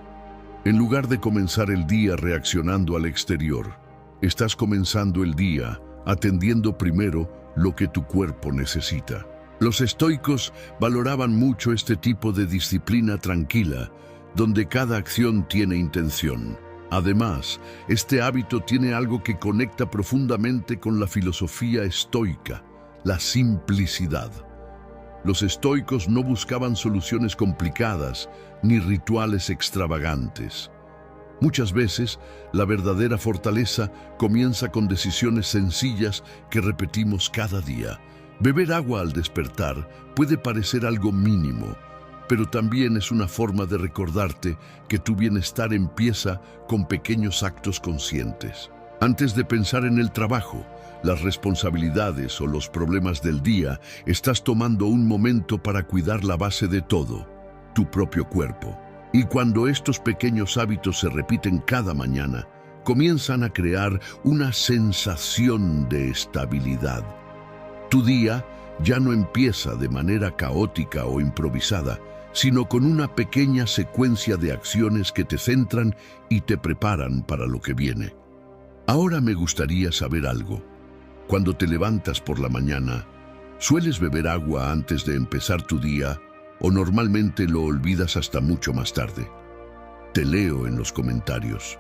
En lugar de comenzar el día reaccionando al exterior, estás comenzando el día atendiendo primero lo que tu cuerpo necesita. Los estoicos valoraban mucho este tipo de disciplina tranquila, donde cada acción tiene intención. Además, este hábito tiene algo que conecta profundamente con la filosofía estoica, la simplicidad. Los estoicos no buscaban soluciones complicadas ni rituales extravagantes. Muchas veces, la verdadera fortaleza comienza con decisiones sencillas que repetimos cada día. Beber agua al despertar puede parecer algo mínimo, pero también es una forma de recordarte que tu bienestar empieza con pequeños actos conscientes. Antes de pensar en el trabajo, las responsabilidades o los problemas del día, estás tomando un momento para cuidar la base de todo, tu propio cuerpo. Y cuando estos pequeños hábitos se repiten cada mañana, comienzan a crear una sensación de estabilidad. Tu día ya no empieza de manera caótica o improvisada, sino con una pequeña secuencia de acciones que te centran y te preparan para lo que viene. Ahora me gustaría saber algo. Cuando te levantas por la mañana, ¿sueles beber agua antes de empezar tu día o normalmente lo olvidas hasta mucho más tarde? Te leo en los comentarios.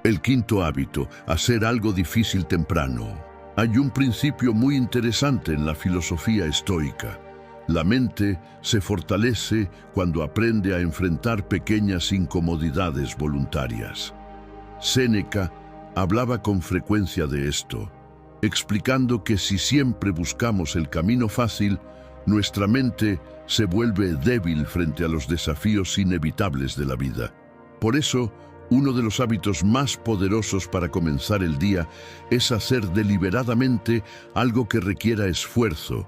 El quinto hábito, hacer algo difícil temprano. Hay un principio muy interesante en la filosofía estoica. La mente se fortalece cuando aprende a enfrentar pequeñas incomodidades voluntarias. Séneca hablaba con frecuencia de esto, explicando que si siempre buscamos el camino fácil, nuestra mente se vuelve débil frente a los desafíos inevitables de la vida. Por eso, uno de los hábitos más poderosos para comenzar el día es hacer deliberadamente algo que requiera esfuerzo,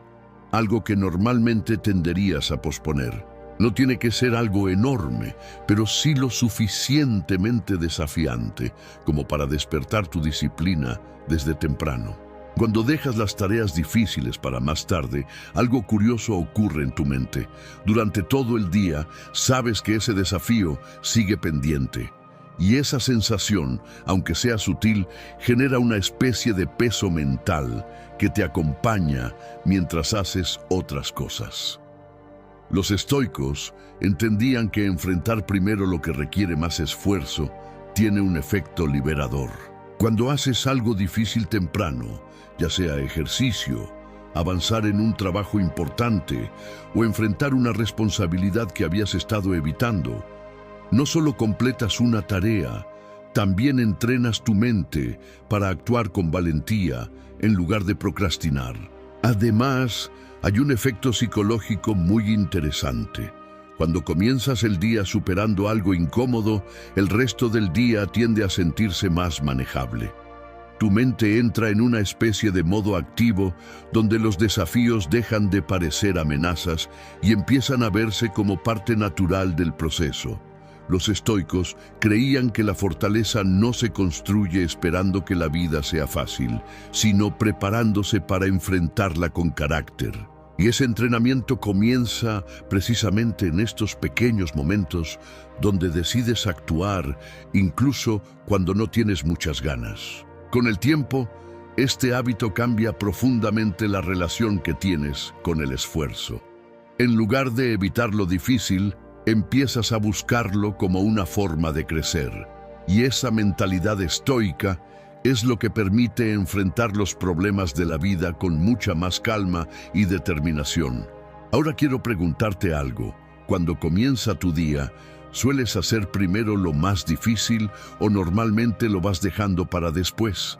algo que normalmente tenderías a posponer. No tiene que ser algo enorme, pero sí lo suficientemente desafiante como para despertar tu disciplina desde temprano. Cuando dejas las tareas difíciles para más tarde, algo curioso ocurre en tu mente. Durante todo el día, sabes que ese desafío sigue pendiente. Y esa sensación, aunque sea sutil, genera una especie de peso mental que te acompaña mientras haces otras cosas. Los estoicos entendían que enfrentar primero lo que requiere más esfuerzo tiene un efecto liberador. Cuando haces algo difícil temprano, ya sea ejercicio, avanzar en un trabajo importante o enfrentar una responsabilidad que habías estado evitando, no solo completas una tarea, también entrenas tu mente para actuar con valentía en lugar de procrastinar. Además, hay un efecto psicológico muy interesante. Cuando comienzas el día superando algo incómodo, el resto del día tiende a sentirse más manejable. Tu mente entra en una especie de modo activo donde los desafíos dejan de parecer amenazas y empiezan a verse como parte natural del proceso. Los estoicos creían que la fortaleza no se construye esperando que la vida sea fácil, sino preparándose para enfrentarla con carácter. Y ese entrenamiento comienza precisamente en estos pequeños momentos donde decides actuar, incluso cuando no tienes muchas ganas. Con el tiempo, este hábito cambia profundamente la relación que tienes con el esfuerzo. En lugar de evitar lo difícil, empiezas a buscarlo como una forma de crecer. Y esa mentalidad estoica es lo que permite enfrentar los problemas de la vida con mucha más calma y determinación. Ahora quiero preguntarte algo. Cuando comienza tu día, ¿sueles hacer primero lo más difícil o normalmente lo vas dejando para después?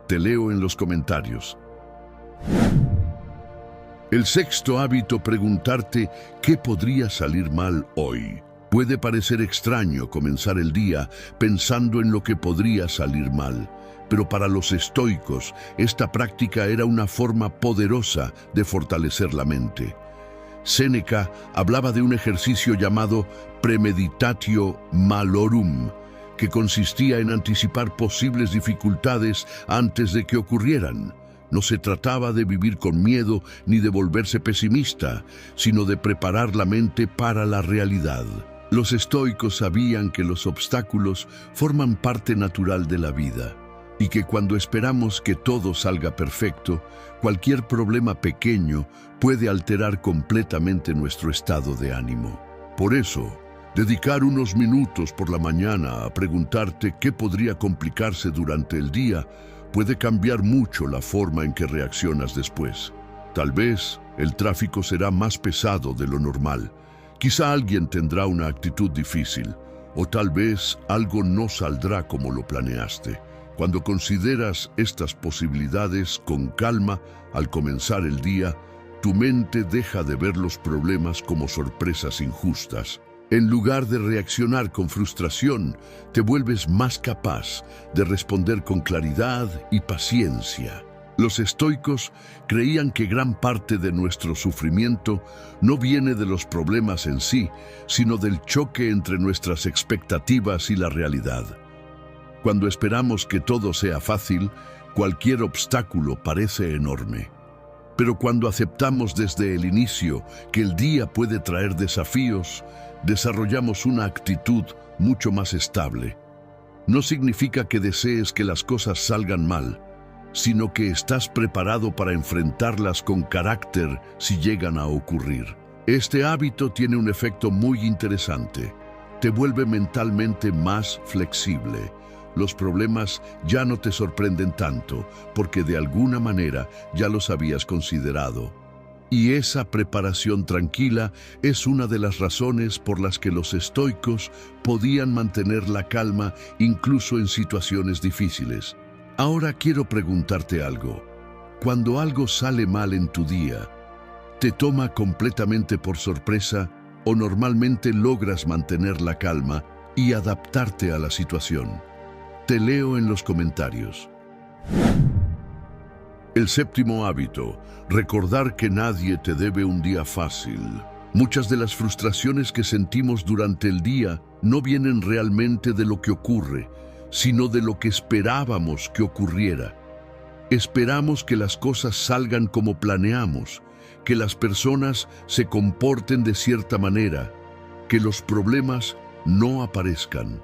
Te leo en los comentarios. El sexto hábito, preguntarte qué podría salir mal hoy. Puede parecer extraño comenzar el día pensando en lo que podría salir mal, pero para los estoicos esta práctica era una forma poderosa de fortalecer la mente. Séneca hablaba de un ejercicio llamado premeditatio malorum, que consistía en anticipar posibles dificultades antes de que ocurrieran. No se trataba de vivir con miedo ni de volverse pesimista, sino de preparar la mente para la realidad. Los estoicos sabían que los obstáculos forman parte natural de la vida y que cuando esperamos que todo salga perfecto, cualquier problema pequeño puede alterar completamente nuestro estado de ánimo. Por eso, dedicar unos minutos por la mañana a preguntarte qué podría complicarse durante el día puede cambiar mucho la forma en que reaccionas después. Tal vez el tráfico será más pesado de lo normal. Quizá alguien tendrá una actitud difícil, o tal vez algo no saldrá como lo planeaste. Cuando consideras estas posibilidades con calma al comenzar el día, tu mente deja de ver los problemas como sorpresas injustas. En lugar de reaccionar con frustración, te vuelves más capaz de responder con claridad y paciencia. Los estoicos creían que gran parte de nuestro sufrimiento no viene de los problemas en sí, sino del choque entre nuestras expectativas y la realidad. Cuando esperamos que todo sea fácil, cualquier obstáculo parece enorme. Pero cuando aceptamos desde el inicio que el día puede traer desafíos, desarrollamos una actitud mucho más estable. No significa que desees que las cosas salgan mal, sino que estás preparado para enfrentarlas con carácter si llegan a ocurrir. Este hábito tiene un efecto muy interesante. Te vuelve mentalmente más flexible. Los problemas ya no te sorprenden tanto, porque de alguna manera ya los habías considerado. Y esa preparación tranquila es una de las razones por las que los estoicos podían mantener la calma incluso en situaciones difíciles. Ahora quiero preguntarte algo. Cuando algo sale mal en tu día, ¿te toma completamente por sorpresa o normalmente logras mantener la calma y adaptarte a la situación? Te leo en los comentarios. El séptimo hábito, recordar que nadie te debe un día fácil. Muchas de las frustraciones que sentimos durante el día no vienen realmente de lo que ocurre, sino de lo que esperábamos que ocurriera. Esperamos que las cosas salgan como planeamos, que las personas se comporten de cierta manera, que los problemas no aparezcan.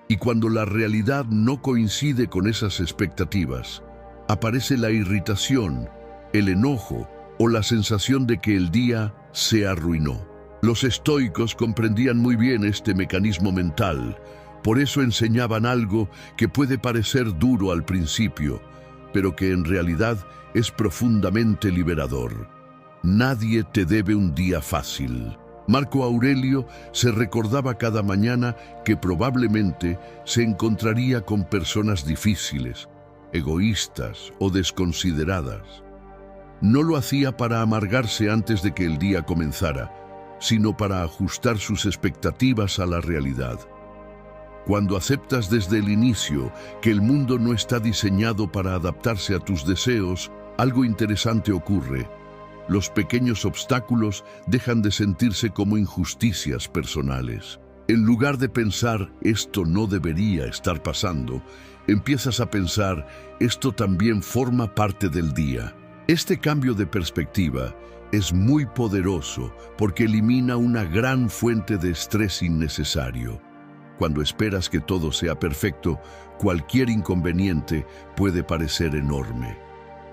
Y cuando la realidad no coincide con esas expectativas, aparece la irritación, el enojo o la sensación de que el día se arruinó. Los estoicos comprendían muy bien este mecanismo mental, por eso enseñaban algo que puede parecer duro al principio, pero que en realidad es profundamente liberador. Nadie te debe un día fácil. Marco Aurelio se recordaba cada mañana que probablemente se encontraría con personas difíciles, egoístas o desconsideradas. No lo hacía para amargarse antes de que el día comenzara, sino para ajustar sus expectativas a la realidad. Cuando aceptas desde el inicio que el mundo no está diseñado para adaptarse a tus deseos, algo interesante ocurre. Los pequeños obstáculos dejan de sentirse como injusticias personales. En lugar de pensar, esto no debería estar pasando, empiezas a pensar, esto también forma parte del día. Este cambio de perspectiva es muy poderoso porque elimina una gran fuente de estrés innecesario. Cuando esperas que todo sea perfecto, cualquier inconveniente puede parecer enorme.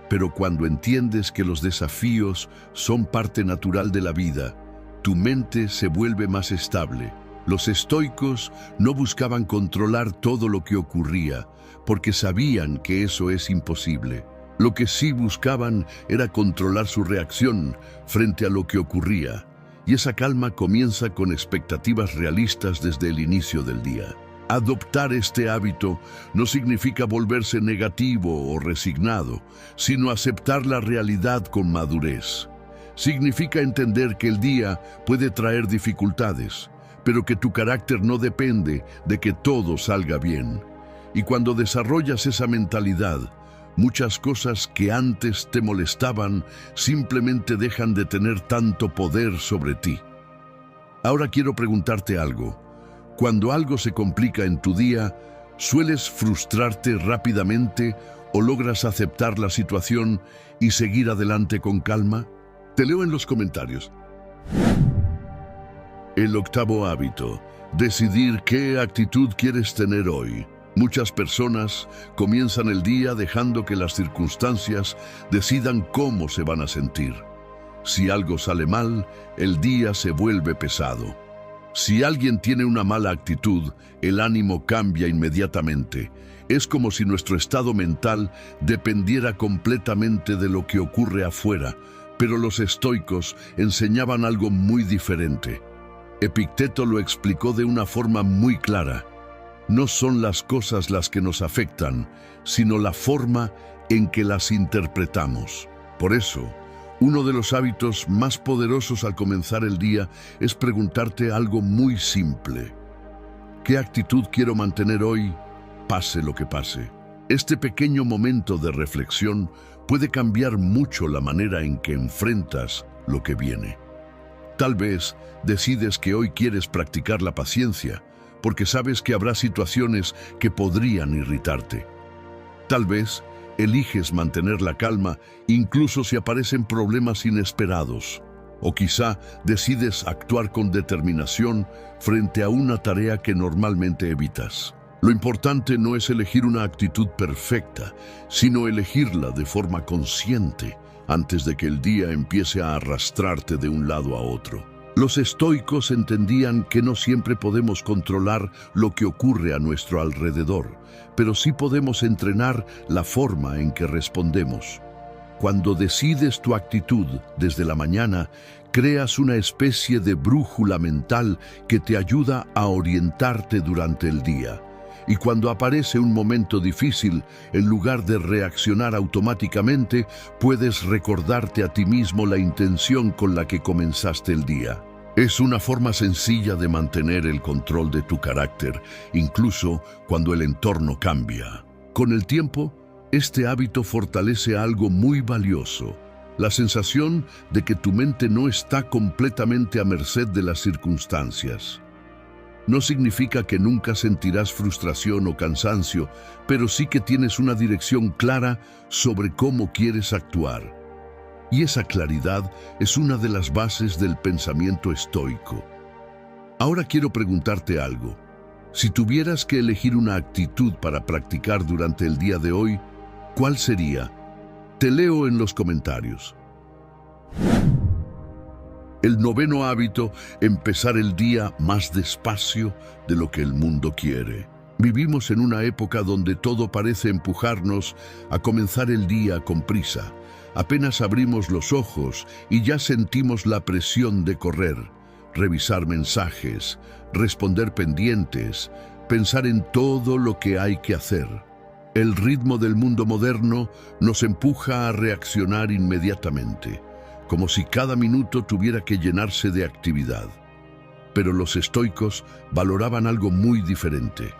Pero cuando entiendes que los desafíos son parte natural de la vida, tu mente se vuelve más estable. Los estoicos no buscaban controlar todo lo que ocurría, porque sabían que eso es imposible. Lo que sí buscaban era controlar su reacción frente a lo que ocurría, y esa calma comienza con expectativas realistas desde el inicio del día. Adoptar este hábito no significa volverse negativo o resignado, sino aceptar la realidad con madurez. Significa entender que el día puede traer dificultades, pero que tu carácter no depende de que todo salga bien. Y cuando desarrollas esa mentalidad, muchas cosas que antes te molestaban simplemente dejan de tener tanto poder sobre ti. Ahora quiero preguntarte algo. Cuando algo se complica en tu día, ¿sueles frustrarte rápidamente ¿O logras aceptar la situación y seguir adelante con calma? Te leo en los comentarios. El octavo hábito: decidir qué actitud quieres tener hoy. Muchas personas comienzan el día dejando que las circunstancias decidan cómo se van a sentir. Si algo sale mal, el día se vuelve pesado. Si alguien tiene una mala actitud, el ánimo cambia inmediatamente. Es como si nuestro estado mental dependiera completamente de lo que ocurre afuera, pero los estoicos enseñaban algo muy diferente. Epicteto lo explicó de una forma muy clara. No son las cosas las que nos afectan, sino la forma en que las interpretamos. Por eso, uno de los hábitos más poderosos al comenzar el día es preguntarte algo muy simple. ¿Qué actitud quiero mantener hoy, pase lo que pase? Este pequeño momento de reflexión puede cambiar mucho la manera en que enfrentas lo que viene. Tal vez decides que hoy quieres practicar la paciencia, porque sabes que habrá situaciones que podrían irritarte. Tal vez eliges mantener la calma incluso si aparecen problemas inesperados. O quizá decides actuar con determinación frente a una tarea que normalmente evitas. Lo importante no es elegir una actitud perfecta, sino elegirla de forma consciente antes de que el día empiece a arrastrarte de un lado a otro. Los estoicos entendían que no siempre podemos controlar lo que ocurre a nuestro alrededor, pero sí podemos entrenar la forma en que respondemos. Cuando decides tu actitud desde la mañana, creas una especie de brújula mental que te ayuda a orientarte durante el día. Y cuando aparece un momento difícil, en lugar de reaccionar automáticamente, puedes recordarte a ti mismo la intención con la que comenzaste el día. Es una forma sencilla de mantener el control de tu carácter, incluso cuando el entorno cambia. Con el tiempo, este hábito fortalece algo muy valioso: la sensación de que tu mente no está completamente a merced de las circunstancias. No significa que nunca sentirás frustración o cansancio, pero sí que tienes una dirección clara sobre cómo quieres actuar. Y esa claridad es una de las bases del pensamiento estoico. Ahora quiero preguntarte algo. Si tuvieras que elegir una actitud para practicar durante el día de hoy, ¿cuál sería? Te leo en los comentarios. El noveno hábito: empezar el día más despacio de lo que el mundo quiere. Vivimos en una época donde todo parece empujarnos a comenzar el día con prisa. Apenas abrimos los ojos y ya sentimos la presión de correr, revisar mensajes, responder pendientes, pensar en todo lo que hay que hacer. El ritmo del mundo moderno nos empuja a reaccionar inmediatamente, como si cada minuto tuviera que llenarse de actividad. Pero los estoicos valoraban algo muy diferente: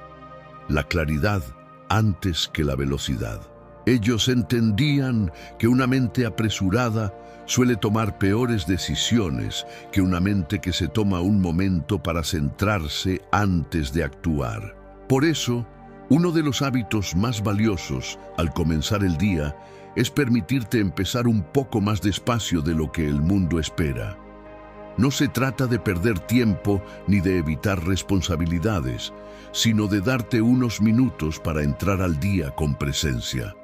la claridad antes que la velocidad. Ellos entendían que una mente apresurada suele tomar peores decisiones que una mente que se toma un momento para centrarse antes de actuar. Por eso, uno de los hábitos más valiosos al comenzar el día es permitirte empezar un poco más despacio de lo que el mundo espera. No se trata de perder tiempo ni de evitar responsabilidades, sino de darte unos minutos para entrar al día con presencia.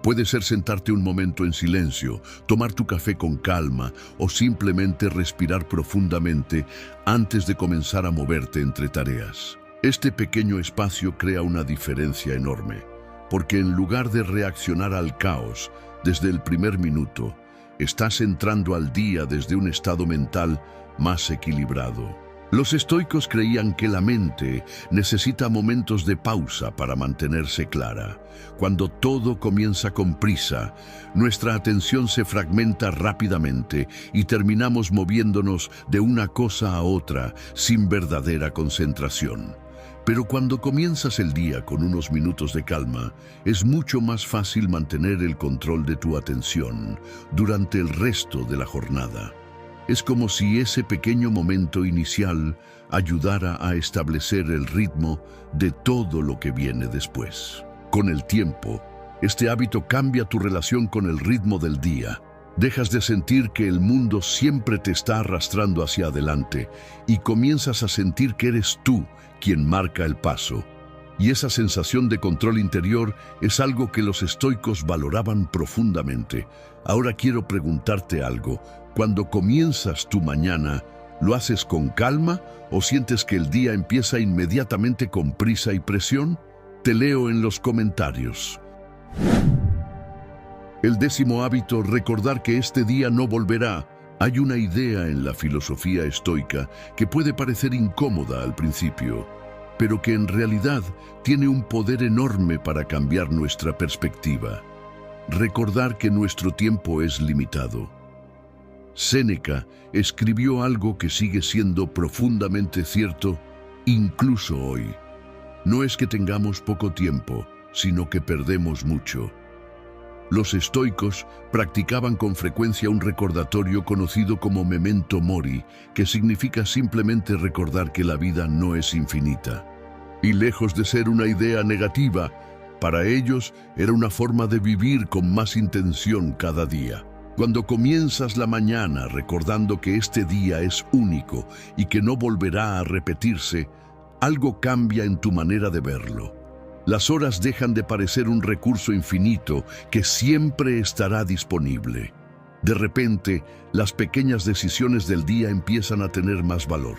Puede ser sentarte un momento en silencio, tomar tu café con calma o simplemente respirar profundamente antes de comenzar a moverte entre tareas. Este pequeño espacio crea una diferencia enorme, porque en lugar de reaccionar al caos desde el primer minuto, estás entrando al día desde un estado mental más equilibrado. Los estoicos creían que la mente necesita momentos de pausa para mantenerse clara. Cuando todo comienza con prisa, nuestra atención se fragmenta rápidamente y terminamos moviéndonos de una cosa a otra sin verdadera concentración. Pero cuando comienzas el día con unos minutos de calma, es mucho más fácil mantener el control de tu atención durante el resto de la jornada. Es como si ese pequeño momento inicial ayudara a establecer el ritmo de todo lo que viene después. Con el tiempo, Este hábito cambia tu relación con el ritmo del día. Dejas de sentir que el mundo siempre te está arrastrando hacia adelante y comienzas a sentir que eres tú quien marca el paso. Y esa sensación de control interior es algo que los estoicos valoraban profundamente. Ahora quiero preguntarte algo. Cuando comienzas tu mañana, ¿lo haces con calma o sientes que el día empieza inmediatamente con prisa y presión? Te leo en los comentarios. El 10º hábito, recordar que este día no volverá. Hay una idea en la filosofía estoica que puede parecer incómoda al principio, pero que en realidad tiene un poder enorme para cambiar nuestra perspectiva. Recordar que nuestro tiempo es limitado. Séneca escribió algo que sigue siendo profundamente cierto incluso hoy. No es que tengamos poco tiempo, sino que perdemos mucho. Los estoicos practicaban con frecuencia un recordatorio conocido como memento mori, que significa simplemente recordar que la vida no es infinita. Y lejos de ser una idea negativa, para ellos era una forma de vivir con más intención cada día. Cuando comienzas la mañana recordando que este día es único y que no volverá a repetirse, algo cambia en tu manera de verlo. Las horas dejan de parecer un recurso infinito que siempre estará disponible. De repente, las pequeñas decisiones del día empiezan a tener más valor.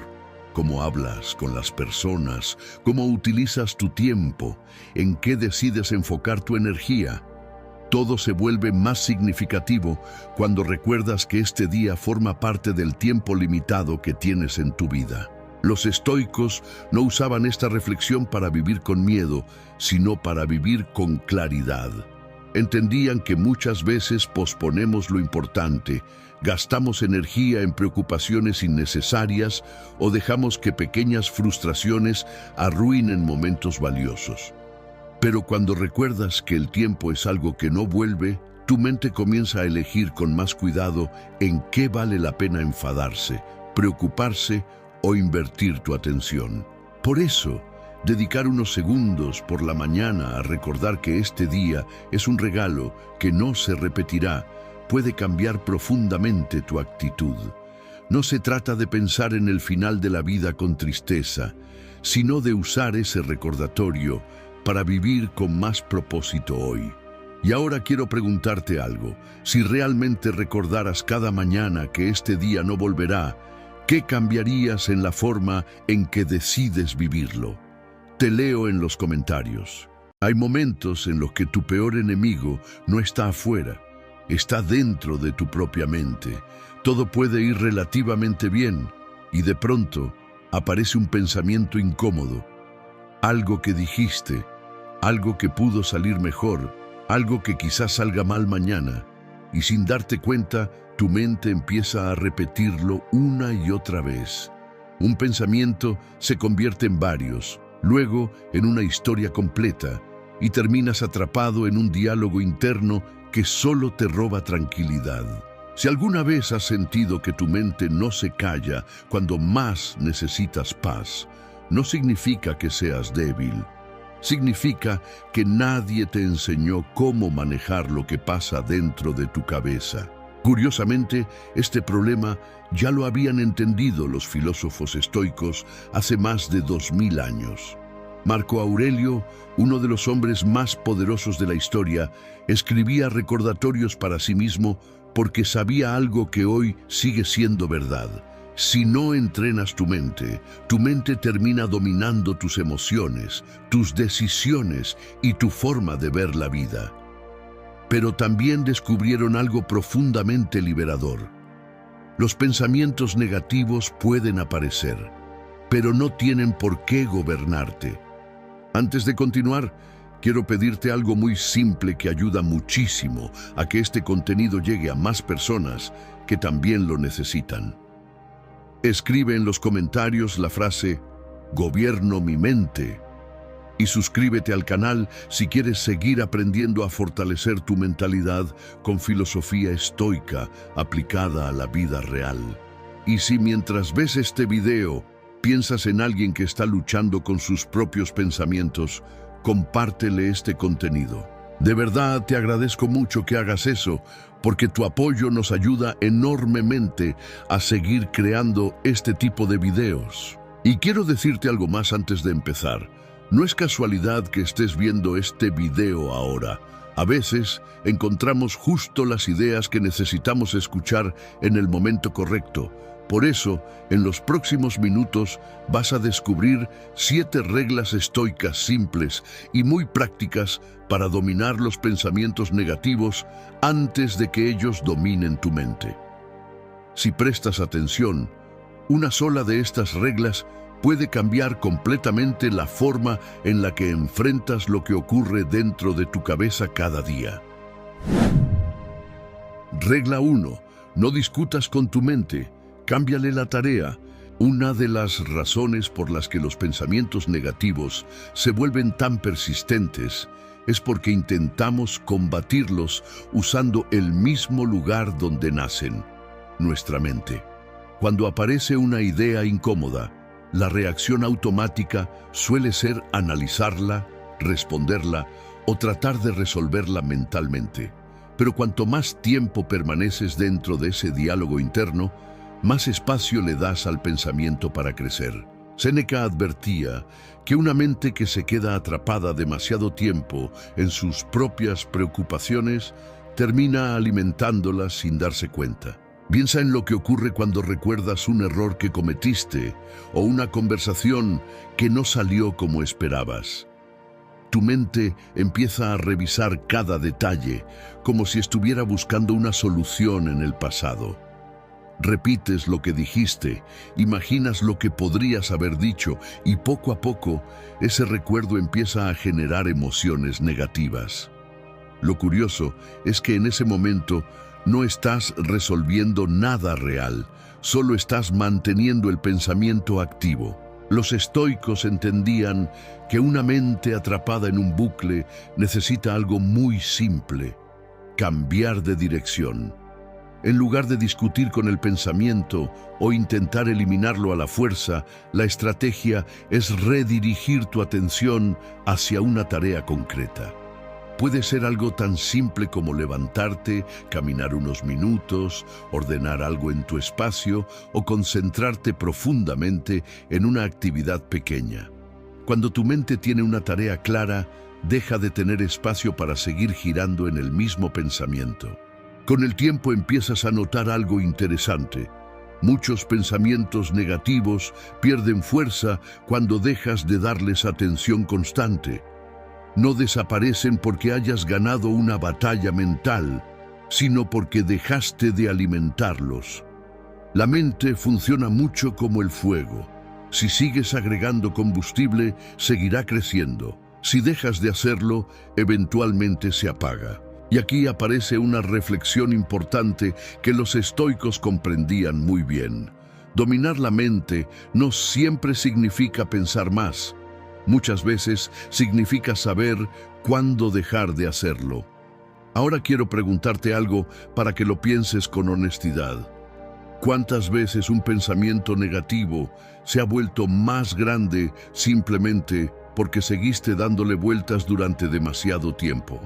Cómo hablas con las personas, cómo utilizas tu tiempo, en qué decides enfocar tu energía. Todo se vuelve más significativo cuando recuerdas que este día forma parte del tiempo limitado que tienes en tu vida. Los estoicos no usaban esta reflexión para vivir con miedo, sino para vivir con claridad. Entendían que muchas veces posponemos lo importante, gastamos energía en preocupaciones innecesarias o dejamos que pequeñas frustraciones arruinen momentos valiosos. Pero cuando recuerdas que el tiempo es algo que no vuelve, tu mente comienza a elegir con más cuidado en qué vale la pena enfadarse, preocuparse o invertir tu atención. Por eso, dedicar unos segundos por la mañana a recordar que este día es un regalo que no se repetirá, puede cambiar profundamente tu actitud. No se trata de pensar en el final de la vida con tristeza, sino de usar ese recordatorio para vivir con más propósito hoy. Y ahora quiero preguntarte algo. Si realmente recordaras cada mañana que este día no volverá, ¿qué cambiarías en la forma en que decides vivirlo? Te leo en los comentarios. Hay momentos en los que tu peor enemigo no está afuera, está dentro de tu propia mente. Todo puede ir relativamente bien y de pronto aparece un pensamiento incómodo. Algo que dijiste, algo que pudo salir mejor, algo que quizás salga mal mañana, y sin darte cuenta, tu mente empieza a repetirlo una y otra vez. Un pensamiento se convierte en varios, luego en una historia completa, y terminas atrapado en un diálogo interno que solo te roba tranquilidad. Si alguna vez has sentido que tu mente no se calla cuando más necesitas paz, no significa que seas débil. Significa que nadie te enseñó cómo manejar lo que pasa dentro de tu cabeza. Curiosamente, este problema ya lo habían entendido los filósofos estoicos hace más de 2000 años. Marco Aurelio, uno de los hombres más poderosos de la historia, escribía recordatorios para sí mismo porque sabía algo que hoy sigue siendo verdad. Si no entrenas tu mente termina dominando tus emociones, tus decisiones y tu forma de ver la vida. Pero también descubrieron algo profundamente liberador. Los pensamientos negativos pueden aparecer, pero no tienen por qué gobernarte. Antes de continuar, quiero pedirte algo muy simple que ayuda muchísimo a que este contenido llegue a más personas que también lo necesitan. Escribe en los comentarios la frase "Gobierno mi mente" y suscríbete al canal si quieres seguir aprendiendo a fortalecer tu mentalidad con filosofía estoica aplicada a la vida real. Y si mientras ves este video piensas en alguien que está luchando con sus propios pensamientos, compártele este contenido. De verdad te agradezco mucho que hagas eso, porque tu apoyo nos ayuda enormemente a seguir creando este tipo de videos. Y quiero decirte algo más antes de empezar. No es casualidad que estés viendo este video ahora. A veces encontramos justo las ideas que necesitamos escuchar en el momento correcto. Por eso, en los próximos minutos vas a descubrir 7 reglas estoicas simples y muy prácticas para dominar los pensamientos negativos antes de que ellos dominen tu mente. Si prestas atención, una sola de estas reglas puede cambiar completamente la forma en la que enfrentas lo que ocurre dentro de tu cabeza cada día. Regla 1. No discutas con tu mente. Cámbiale la tarea. Una de las razones por las que los pensamientos negativos se vuelven tan persistentes es porque intentamos combatirlos usando el mismo lugar donde nacen, nuestra mente. Cuando aparece una idea incómoda, la reacción automática suele ser analizarla, responderla o tratar de resolverla mentalmente. Pero cuanto más tiempo permaneces dentro de ese diálogo interno, más espacio le das al pensamiento para crecer. Séneca advertía que una mente que se queda atrapada demasiado tiempo en sus propias preocupaciones termina alimentándolas sin darse cuenta. Piensa en lo que ocurre cuando recuerdas un error que cometiste o una conversación que no salió como esperabas. Tu mente empieza a revisar cada detalle, como si estuviera buscando una solución en el pasado. Repites lo que dijiste, imaginas lo que podrías haber dicho y poco a poco ese recuerdo empieza a generar emociones negativas. Lo curioso es que en ese momento no estás resolviendo nada real, solo estás manteniendo el pensamiento activo. Los estoicos entendían que una mente atrapada en un bucle necesita algo muy simple: cambiar de dirección. En lugar de discutir con el pensamiento o intentar eliminarlo a la fuerza, la estrategia es redirigir tu atención hacia una tarea concreta. Puede ser algo tan simple como levantarte, caminar unos minutos, ordenar algo en tu espacio o concentrarte profundamente en una actividad pequeña. Cuando tu mente tiene una tarea clara, deja de tener espacio para seguir girando en el mismo pensamiento. Con el tiempo empiezas a notar algo interesante. Muchos pensamientos negativos pierden fuerza cuando dejas de darles atención constante. No desaparecen porque hayas ganado una batalla mental, sino porque dejaste de alimentarlos. La mente funciona mucho como el fuego. Si sigues agregando combustible, seguirá creciendo. Si dejas de hacerlo, eventualmente se apaga. Y aquí aparece una reflexión importante que los estoicos comprendían muy bien. Dominar la mente no siempre significa pensar más. Muchas veces significa saber cuándo dejar de hacerlo. Ahora quiero preguntarte algo para que lo pienses con honestidad. ¿Cuántas veces un pensamiento negativo se ha vuelto más grande simplemente porque seguiste dándole vueltas durante demasiado tiempo?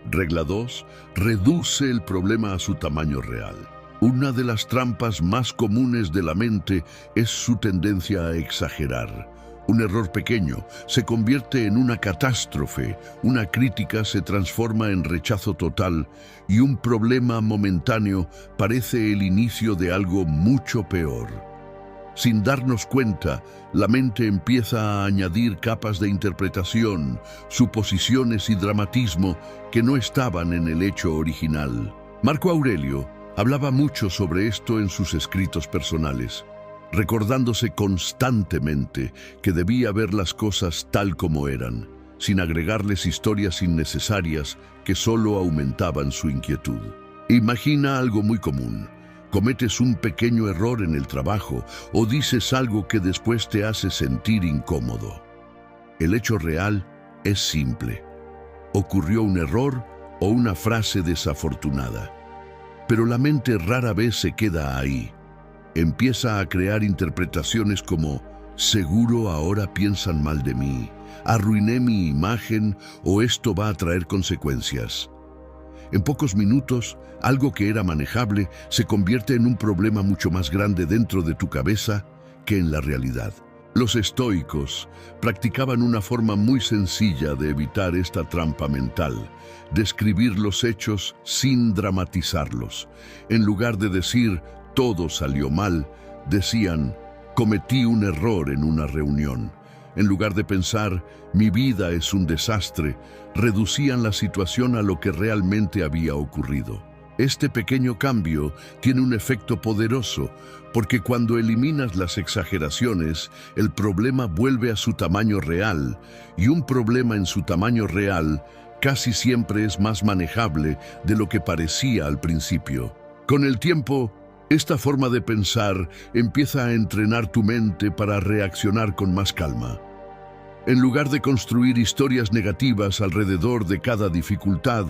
Regla 2. Reduce el problema a su tamaño real. Una de las trampas más comunes de la mente es su tendencia a exagerar. Un error pequeño se convierte en una catástrofe, una crítica se transforma en rechazo total y un problema momentáneo parece el inicio de algo mucho peor. Sin darnos cuenta, la mente empieza a añadir capas de interpretación, suposiciones y dramatismo que no estaban en el hecho original. Marco Aurelio hablaba mucho sobre esto en sus escritos personales, recordándose constantemente que debía ver las cosas tal como eran, sin agregarles historias innecesarias que solo aumentaban su inquietud. Imagina algo muy común. Cometes un pequeño error en el trabajo o dices algo que después te hace sentir incómodo. El hecho real es simple. Ocurrió un error o una frase desafortunada. Pero la mente rara vez se queda ahí. Empieza a crear interpretaciones como Seguro ahora piensan mal de mí, arruiné mi imagen o esto va a traer consecuencias. En pocos minutos, algo que era manejable se convierte en un problema mucho más grande dentro de tu cabeza que en la realidad. Los estoicos practicaban una forma muy sencilla de evitar esta trampa mental: describir los hechos sin dramatizarlos. En lugar de decir «todo salió mal», decían «cometí un error en una reunión». En lugar de pensar «mi vida es un desastre», reducían la situación a lo que realmente había ocurrido. Este pequeño cambio tiene un efecto poderoso, porque cuando eliminas las exageraciones, el problema vuelve a su tamaño real, y un problema en su tamaño real casi siempre es más manejable de lo que parecía al principio. Con el tiempo, esta forma de pensar empieza a entrenar tu mente para reaccionar con más calma. En lugar de construir historias negativas alrededor de cada dificultad,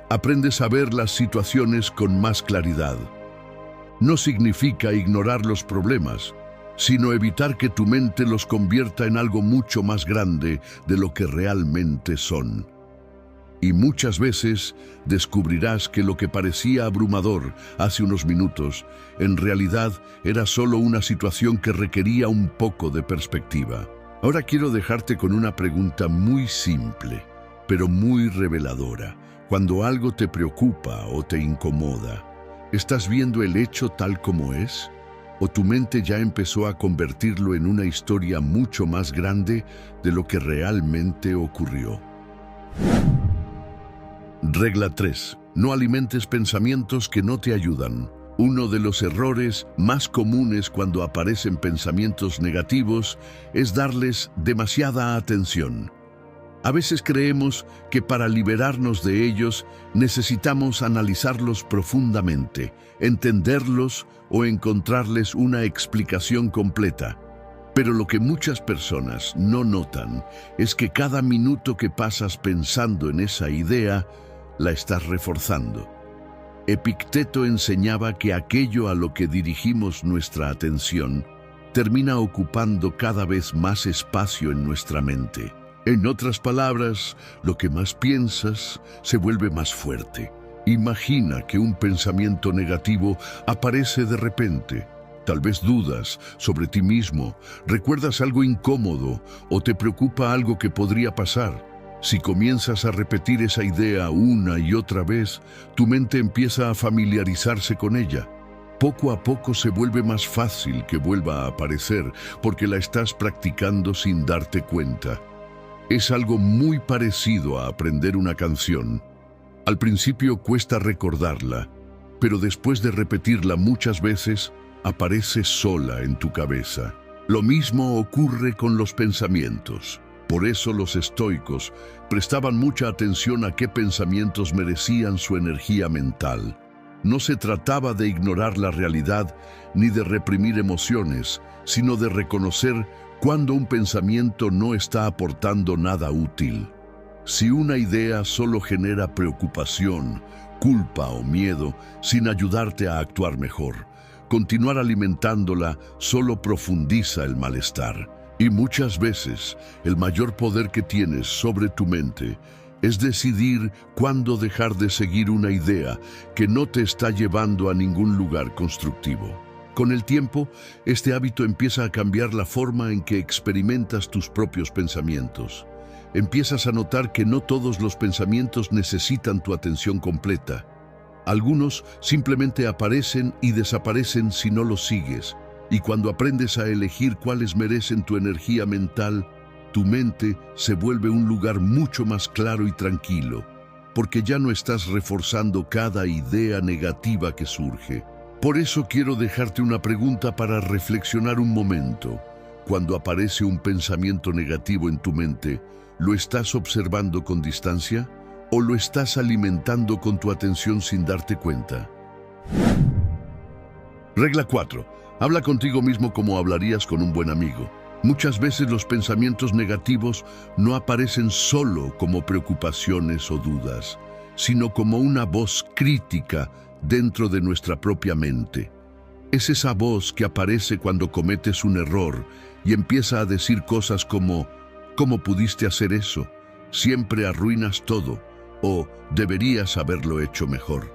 aprendes a ver las situaciones con más claridad. No significa ignorar los problemas, sino evitar que tu mente los convierta en algo mucho más grande de lo que realmente son. Y muchas veces descubrirás que lo que parecía abrumador hace unos minutos, en realidad era solo una situación que requería un poco de perspectiva. Ahora quiero dejarte con una pregunta muy simple, pero muy reveladora. Cuando algo te preocupa o te incomoda, ¿estás viendo el hecho tal como es? ¿O tu mente ya empezó a convertirlo en una historia mucho más grande de lo que realmente ocurrió? Regla 3. No alimentes pensamientos que no te ayudan. Uno de los errores más comunes cuando aparecen pensamientos negativos es darles demasiada atención. A veces creemos que para liberarnos de ellos necesitamos analizarlos profundamente, entenderlos o encontrarles una explicación completa. Pero lo que muchas personas no notan es que cada minuto que pasas pensando en esa idea, la estás reforzando. Epicteto enseñaba que aquello a lo que dirigimos nuestra atención termina ocupando cada vez más espacio en nuestra mente. En otras palabras, lo que más piensas se vuelve más fuerte. Imagina que un pensamiento negativo aparece de repente. Tal vez dudas sobre ti mismo, recuerdas algo incómodo o te preocupa algo que podría pasar. Si comienzas a repetir esa idea una y otra vez, tu mente empieza a familiarizarse con ella. Poco a poco se vuelve más fácil que vuelva a aparecer porque la estás practicando sin darte cuenta. Es algo muy parecido a aprender una canción. Al principio cuesta recordarla, pero después de repetirla muchas veces, aparece sola en tu cabeza. Lo mismo ocurre con los pensamientos. Por eso los estoicos prestaban mucha atención a qué pensamientos merecían su energía mental. No se trataba de ignorar la realidad ni de reprimir emociones, sino de reconocer cuando un pensamiento no está aportando nada útil. Si una idea solo genera preocupación, culpa o miedo, sin ayudarte a actuar mejor, continuar alimentándola solo profundiza el malestar. Y muchas veces, el mayor poder que tienes sobre tu mente es decidir cuándo dejar de seguir una idea que no te está llevando a ningún lugar constructivo. Con el tiempo, este hábito empieza a cambiar la forma en que experimentas tus propios pensamientos. Empiezas a notar que no todos los pensamientos necesitan tu atención completa. Algunos simplemente aparecen y desaparecen si no los sigues. Y cuando aprendes a elegir cuáles merecen tu energía mental, tu mente se vuelve un lugar mucho más claro y tranquilo, porque ya no estás reforzando cada idea negativa que surge. Por eso quiero dejarte una pregunta para reflexionar un momento. Cuando aparece un pensamiento negativo en tu mente, ¿lo estás observando con distancia o lo estás alimentando con tu atención sin darte cuenta? Regla 4. Habla contigo mismo como hablarías con un buen amigo. Muchas veces los pensamientos negativos no aparecen solo como preocupaciones o dudas, sino como una voz crítica dentro de nuestra propia mente. Es esa voz que aparece cuando cometes un error y empieza a decir cosas como ¿cómo pudiste hacer eso? Siempre arruinas todo, o deberías haberlo hecho mejor.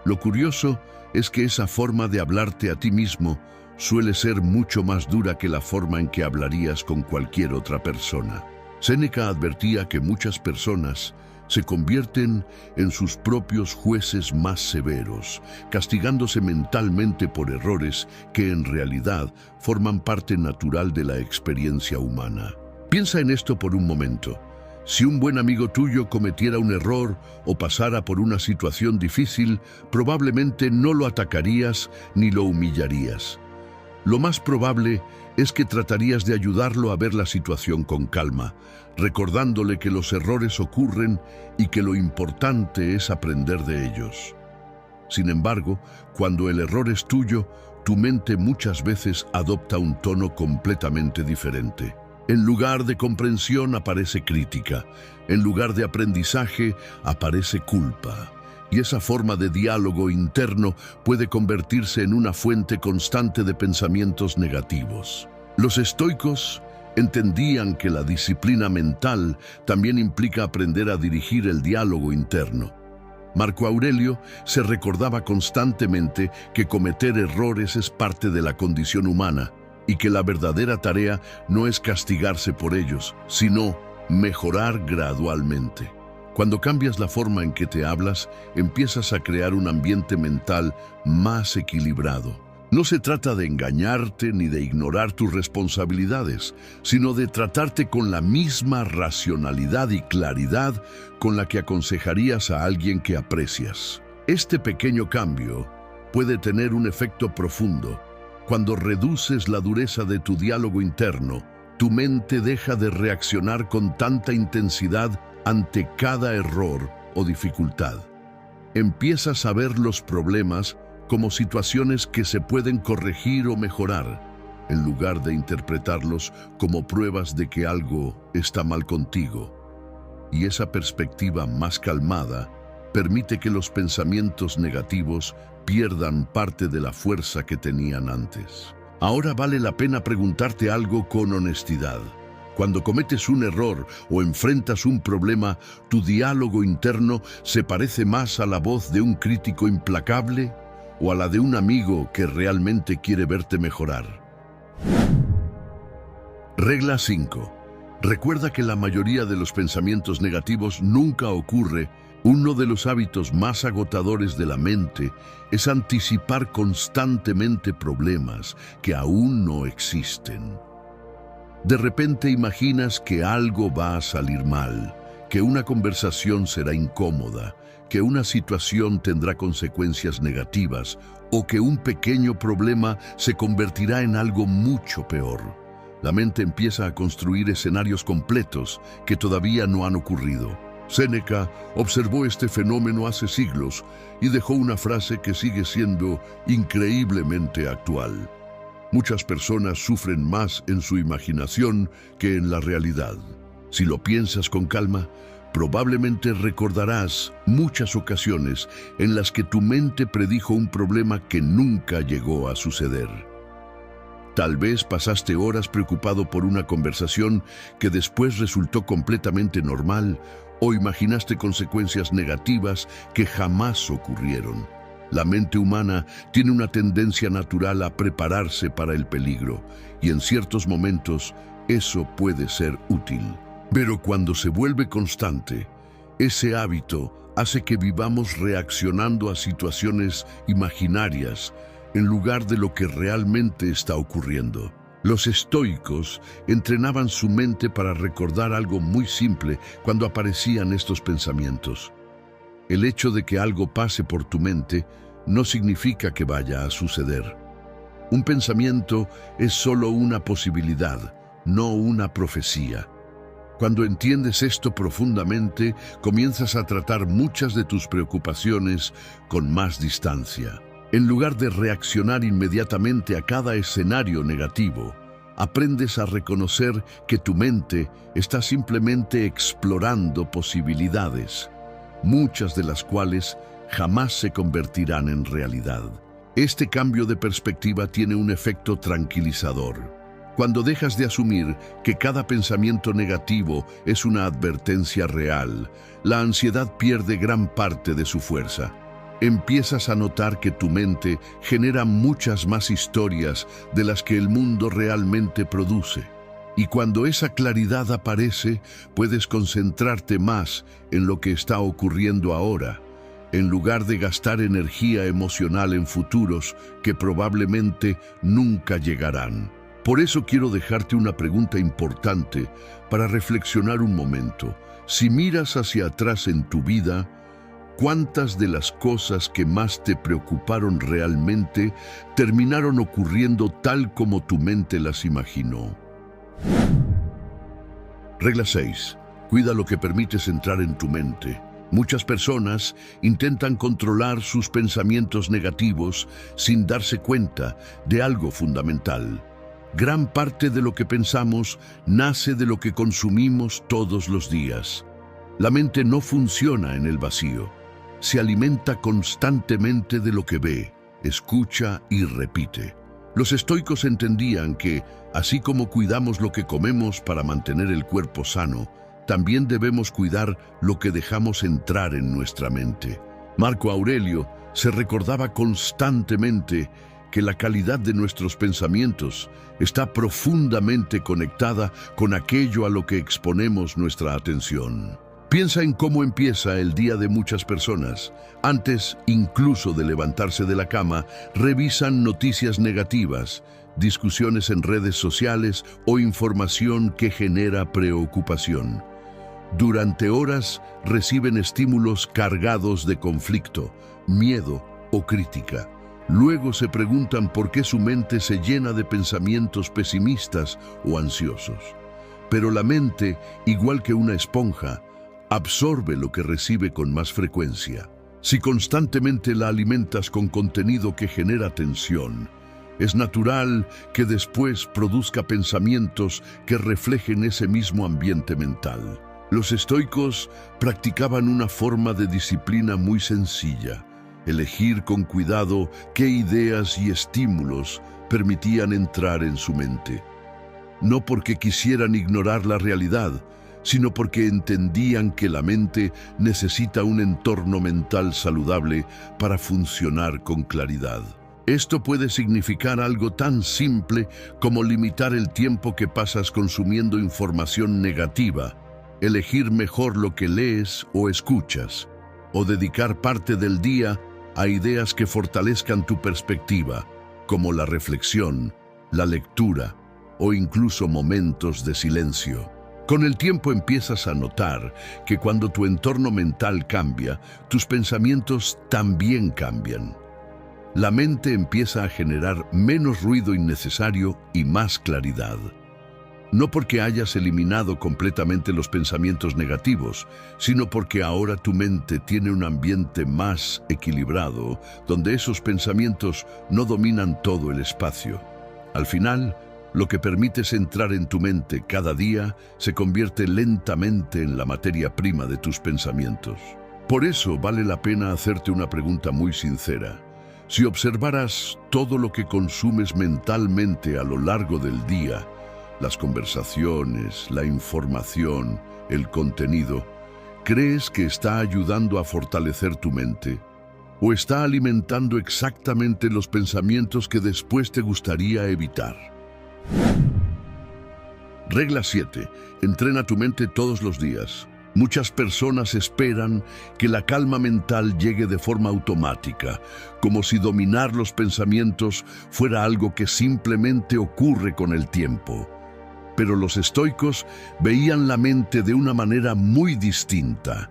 Lo curioso es que esa forma de hablarte a ti mismo suele ser mucho más dura que la forma en que hablarías con cualquier otra persona. Séneca advertía que muchas personas se convierten en sus propios jueces más severos, castigándose mentalmente por errores que en realidad forman parte natural de la experiencia humana. Piensa en esto por un momento. Si un buen amigo tuyo cometiera un error o pasara por una situación difícil, probablemente no lo atacarías ni lo humillarías. Lo más probable es que tratarías de ayudarlo a ver la situación con calma, recordándole que los errores ocurren y que lo importante es aprender de ellos. Sin embargo, cuando el error es tuyo, tu mente muchas veces adopta un tono completamente diferente. En lugar de comprensión aparece crítica, en lugar de aprendizaje aparece culpa. Y esa forma de diálogo interno puede convertirse en una fuente constante de pensamientos negativos. Los estoicos entendían que la disciplina mental también implica aprender a dirigir el diálogo interno. Marco Aurelio se recordaba constantemente que cometer errores es parte de la condición humana y que la verdadera tarea no es castigarse por ellos, sino mejorar gradualmente. Cuando cambias la forma en que te hablas, empiezas a crear un ambiente mental más equilibrado. No se trata de engañarte ni de ignorar tus responsabilidades, sino de tratarte con la misma racionalidad y claridad con la que aconsejarías a alguien que aprecias. Este pequeño cambio puede tener un efecto profundo. Cuando reduces la dureza de tu diálogo interno, tu mente deja de reaccionar con tanta intensidad ante cada error o dificultad. Empiezas a ver los problemas como situaciones que se pueden corregir o mejorar, en lugar de interpretarlos como pruebas de que algo está mal contigo. Y esa perspectiva más calmada permite que los pensamientos negativos pierdan parte de la fuerza que tenían antes. Ahora vale la pena preguntarte algo con honestidad. Cuando cometes un error o enfrentas un problema, ¿tu diálogo interno se parece más a la voz de un crítico implacable o a la de un amigo que realmente quiere verte mejorar? Regla 5. Recuerda que la mayoría de los pensamientos negativos nunca ocurre. Uno de los hábitos más agotadores de la mente es anticipar constantemente problemas que aún no existen. De repente imaginas que algo va a salir mal, que una conversación será incómoda, que una situación tendrá consecuencias negativas o que un pequeño problema se convertirá en algo mucho peor. La mente empieza a construir escenarios completos que todavía no han ocurrido. Séneca observó este fenómeno hace siglos y dejó una frase que sigue siendo increíblemente actual. Muchas personas sufren más en su imaginación que en la realidad. Si lo piensas con calma, probablemente recordarás muchas ocasiones en las que tu mente predijo un problema que nunca llegó a suceder. Tal vez pasaste horas preocupado por una conversación que después resultó completamente normal o imaginaste consecuencias negativas que jamás ocurrieron. La mente humana tiene una tendencia natural a prepararse para el peligro y en ciertos momentos eso puede ser útil. Pero cuando se vuelve constante, ese hábito hace que vivamos reaccionando a situaciones imaginarias en lugar de lo que realmente está ocurriendo. Los estoicos entrenaban su mente para recordar algo muy simple cuando aparecían estos pensamientos. El hecho de que algo pase por tu mente no significa que vaya a suceder. Un pensamiento es solo una posibilidad, no una profecía. Cuando entiendes esto profundamente, comienzas a tratar muchas de tus preocupaciones con más distancia. En lugar de reaccionar inmediatamente a cada escenario negativo, aprendes a reconocer que tu mente está simplemente explorando posibilidades, muchas de las cuales jamás se convertirán en realidad. Este cambio de perspectiva tiene un efecto tranquilizador. Cuando dejas de asumir que cada pensamiento negativo es una advertencia real, la ansiedad pierde gran parte de su fuerza. Empiezas a notar que tu mente genera muchas más historias de las que el mundo realmente produce. Y cuando esa claridad aparece, puedes concentrarte más en lo que está ocurriendo ahora, en lugar de gastar energía emocional en futuros que probablemente nunca llegarán. Por eso quiero dejarte una pregunta importante para reflexionar un momento. Si miras hacia atrás en tu vida, ¿cuántas de las cosas que más te preocuparon realmente terminaron ocurriendo tal como tu mente las imaginó? Regla 6. Cuida lo que permites entrar en tu mente. Muchas personas intentan controlar sus pensamientos negativos sin darse cuenta de algo fundamental. Gran parte de lo que pensamos nace de lo que consumimos todos los días. La mente no funciona en el vacío. Se alimenta constantemente de lo que ve, escucha y repite. Los estoicos entendían que, así como cuidamos lo que comemos para mantener el cuerpo sano, también debemos cuidar lo que dejamos entrar en nuestra mente. Marco Aurelio se recordaba constantemente que la calidad de nuestros pensamientos está profundamente conectada con aquello a lo que exponemos nuestra atención. Piensa en cómo empieza el día de muchas personas. Antes, incluso de levantarse de la cama, revisan noticias negativas, discusiones en redes sociales o información que genera preocupación. Durante horas reciben estímulos cargados de conflicto, miedo o crítica. Luego se preguntan por qué su mente se llena de pensamientos pesimistas o ansiosos. Pero la mente, igual que una esponja, absorbe lo que recibe con más frecuencia. Si constantemente la alimentas con contenido que genera tensión, es natural que después produzca pensamientos que reflejen ese mismo ambiente mental. Los estoicos practicaban una forma de disciplina muy sencilla: elegir con cuidado qué ideas y estímulos permitían entrar en su mente. No porque quisieran ignorar la realidad, sino porque entendían que la mente necesita un entorno mental saludable para funcionar con claridad. Esto puede significar algo tan simple como limitar el tiempo que pasas consumiendo información negativa, elegir mejor lo que lees o escuchas, o dedicar parte del día a ideas que fortalezcan tu perspectiva, como la reflexión, la lectura o incluso momentos de silencio. Con el tiempo empiezas a notar que cuando tu entorno mental cambia, tus pensamientos también cambian. La mente empieza a generar menos ruido innecesario y más claridad. No porque hayas eliminado completamente los pensamientos negativos, sino porque ahora tu mente tiene un ambiente más equilibrado, donde esos pensamientos no dominan todo el espacio. Al final, lo que permites entrar en tu mente cada día se convierte lentamente en la materia prima de tus pensamientos. Por eso vale la pena hacerte una pregunta muy sincera. Si observaras todo lo que consumes mentalmente a lo largo del día, las conversaciones, la información, el contenido, ¿crees que está ayudando a fortalecer tu mente? ¿O está alimentando exactamente los pensamientos que después te gustaría evitar? Regla 7. Entrena tu mente todos los días. Muchas personas esperan que la calma mental llegue de forma automática, como si dominar los pensamientos fuera algo que simplemente ocurre con el tiempo. Pero los estoicos veían la mente de una manera muy distinta.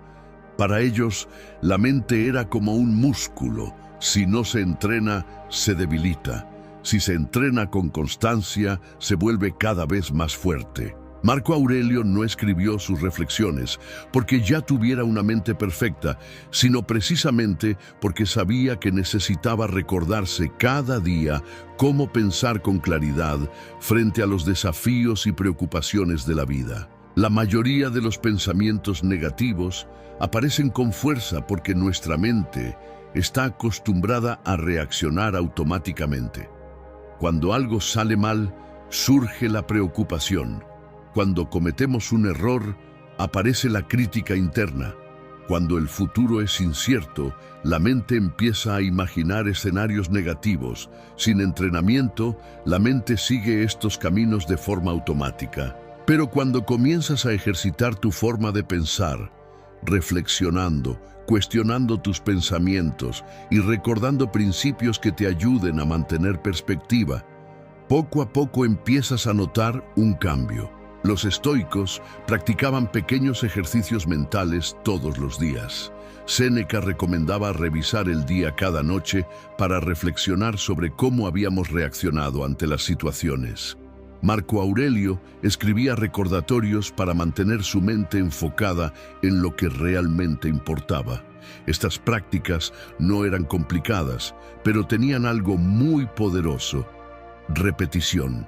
Para ellos, la mente era como un músculo. Si no se entrena, se debilita. Si se entrena con constancia, se vuelve cada vez más fuerte. Marco Aurelio no escribió sus reflexiones porque ya tuviera una mente perfecta, sino precisamente porque sabía que necesitaba recordarse cada día cómo pensar con claridad frente a los desafíos y preocupaciones de la vida. La mayoría de los pensamientos negativos aparecen con fuerza porque nuestra mente está acostumbrada a reaccionar automáticamente. Cuando algo sale mal, surge la preocupación. Cuando cometemos un error, aparece la crítica interna. Cuando el futuro es incierto, la mente empieza a imaginar escenarios negativos. Sin entrenamiento, la mente sigue estos caminos de forma automática. Pero cuando comienzas a ejercitar tu forma de pensar, reflexionando, cuestionando tus pensamientos y recordando principios que te ayuden a mantener perspectiva, poco a poco empiezas a notar un cambio. Los estoicos practicaban pequeños ejercicios mentales todos los días. Séneca recomendaba revisar el día cada noche para reflexionar sobre cómo habíamos reaccionado ante las situaciones. Marco Aurelio escribía recordatorios para mantener su mente enfocada en lo que realmente importaba. Estas prácticas no eran complicadas, pero tenían algo muy poderoso: repetición.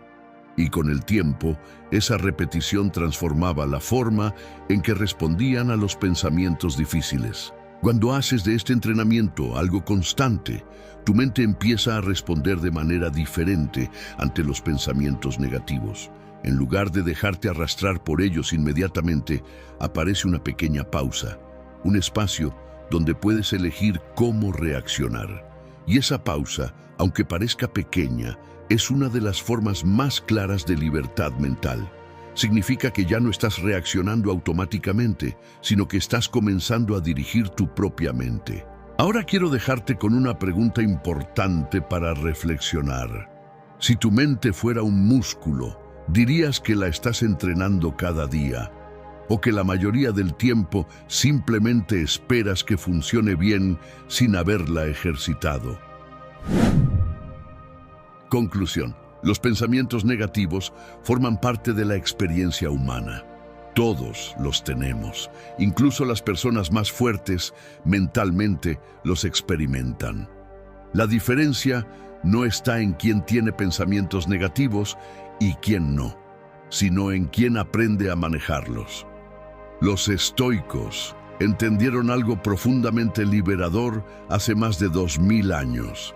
Y con el tiempo, esa repetición transformaba la forma en que respondían a los pensamientos difíciles. Cuando haces de este entrenamiento algo constante, tu mente empieza a responder de manera diferente ante los pensamientos negativos. En lugar de dejarte arrastrar por ellos inmediatamente, aparece una pequeña pausa, un espacio donde puedes elegir cómo reaccionar. Y esa pausa, aunque parezca pequeña, es una de las formas más claras de libertad mental. Significa que ya no estás reaccionando automáticamente, sino que estás comenzando a dirigir tu propia mente. Ahora quiero dejarte con una pregunta importante para reflexionar. Si tu mente fuera un músculo, ¿dirías que la estás entrenando cada día? ¿O que la mayoría del tiempo simplemente esperas que funcione bien sin haberla ejercitado? Conclusión: los pensamientos negativos forman parte de la experiencia humana. Todos los tenemos. Incluso las personas más fuertes mentalmente los experimentan. La diferencia no está en quién tiene pensamientos negativos y quién no, sino en quién aprende a manejarlos. Los estoicos entendieron algo profundamente liberador hace más de 2000 años.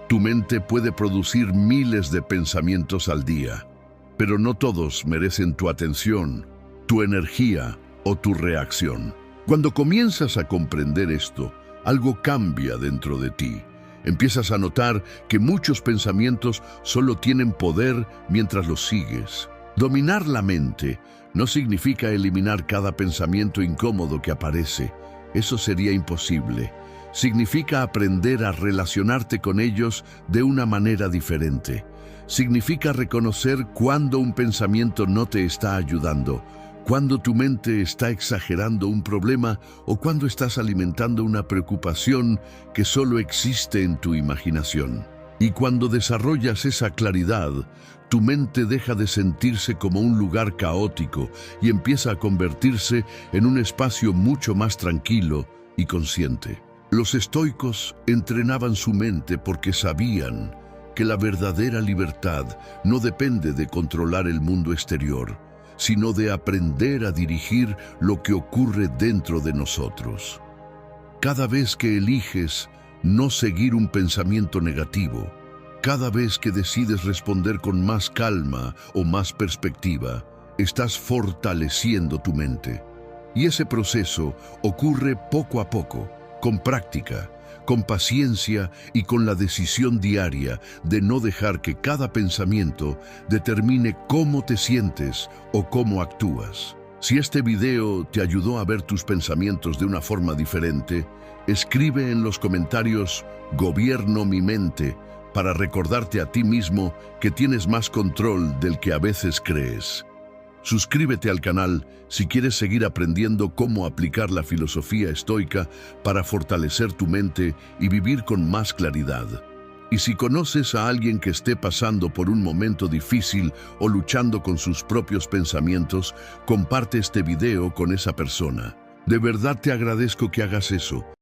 Tu mente puede producir miles de pensamientos al día, pero no todos merecen tu atención, tu energía o tu reacción. Cuando comienzas a comprender esto, algo cambia dentro de ti. Empiezas a notar que muchos pensamientos solo tienen poder mientras los sigues. Dominar la mente no significa eliminar cada pensamiento incómodo que aparece. Eso sería imposible. Significa aprender a relacionarte con ellos de una manera diferente. Significa reconocer cuando un pensamiento no te está ayudando, cuando tu mente está exagerando un problema o cuando estás alimentando una preocupación que solo existe en tu imaginación. Y cuando desarrollas esa claridad, tu mente deja de sentirse como un lugar caótico y empieza a convertirse en un espacio mucho más tranquilo y consciente. Los estoicos entrenaban su mente porque sabían que la verdadera libertad no depende de controlar el mundo exterior, sino de aprender a dirigir lo que ocurre dentro de nosotros. Cada vez que eliges no seguir un pensamiento negativo, cada vez que decides responder con más calma o más perspectiva, estás fortaleciendo tu mente. Y ese proceso ocurre poco a poco, con práctica, con paciencia y con la decisión diaria de no dejar que cada pensamiento determine cómo te sientes o cómo actúas. Si este video te ayudó a ver tus pensamientos de una forma diferente, escribe en los comentarios "Gobierno mi mente" para recordarte a ti mismo que tienes más control del que a veces crees. Suscríbete al canal si quieres seguir aprendiendo cómo aplicar la filosofía estoica para fortalecer tu mente y vivir con más claridad. Y si conoces a alguien que esté pasando por un momento difícil o luchando con sus propios pensamientos, comparte este video con esa persona. De verdad te agradezco que hagas eso.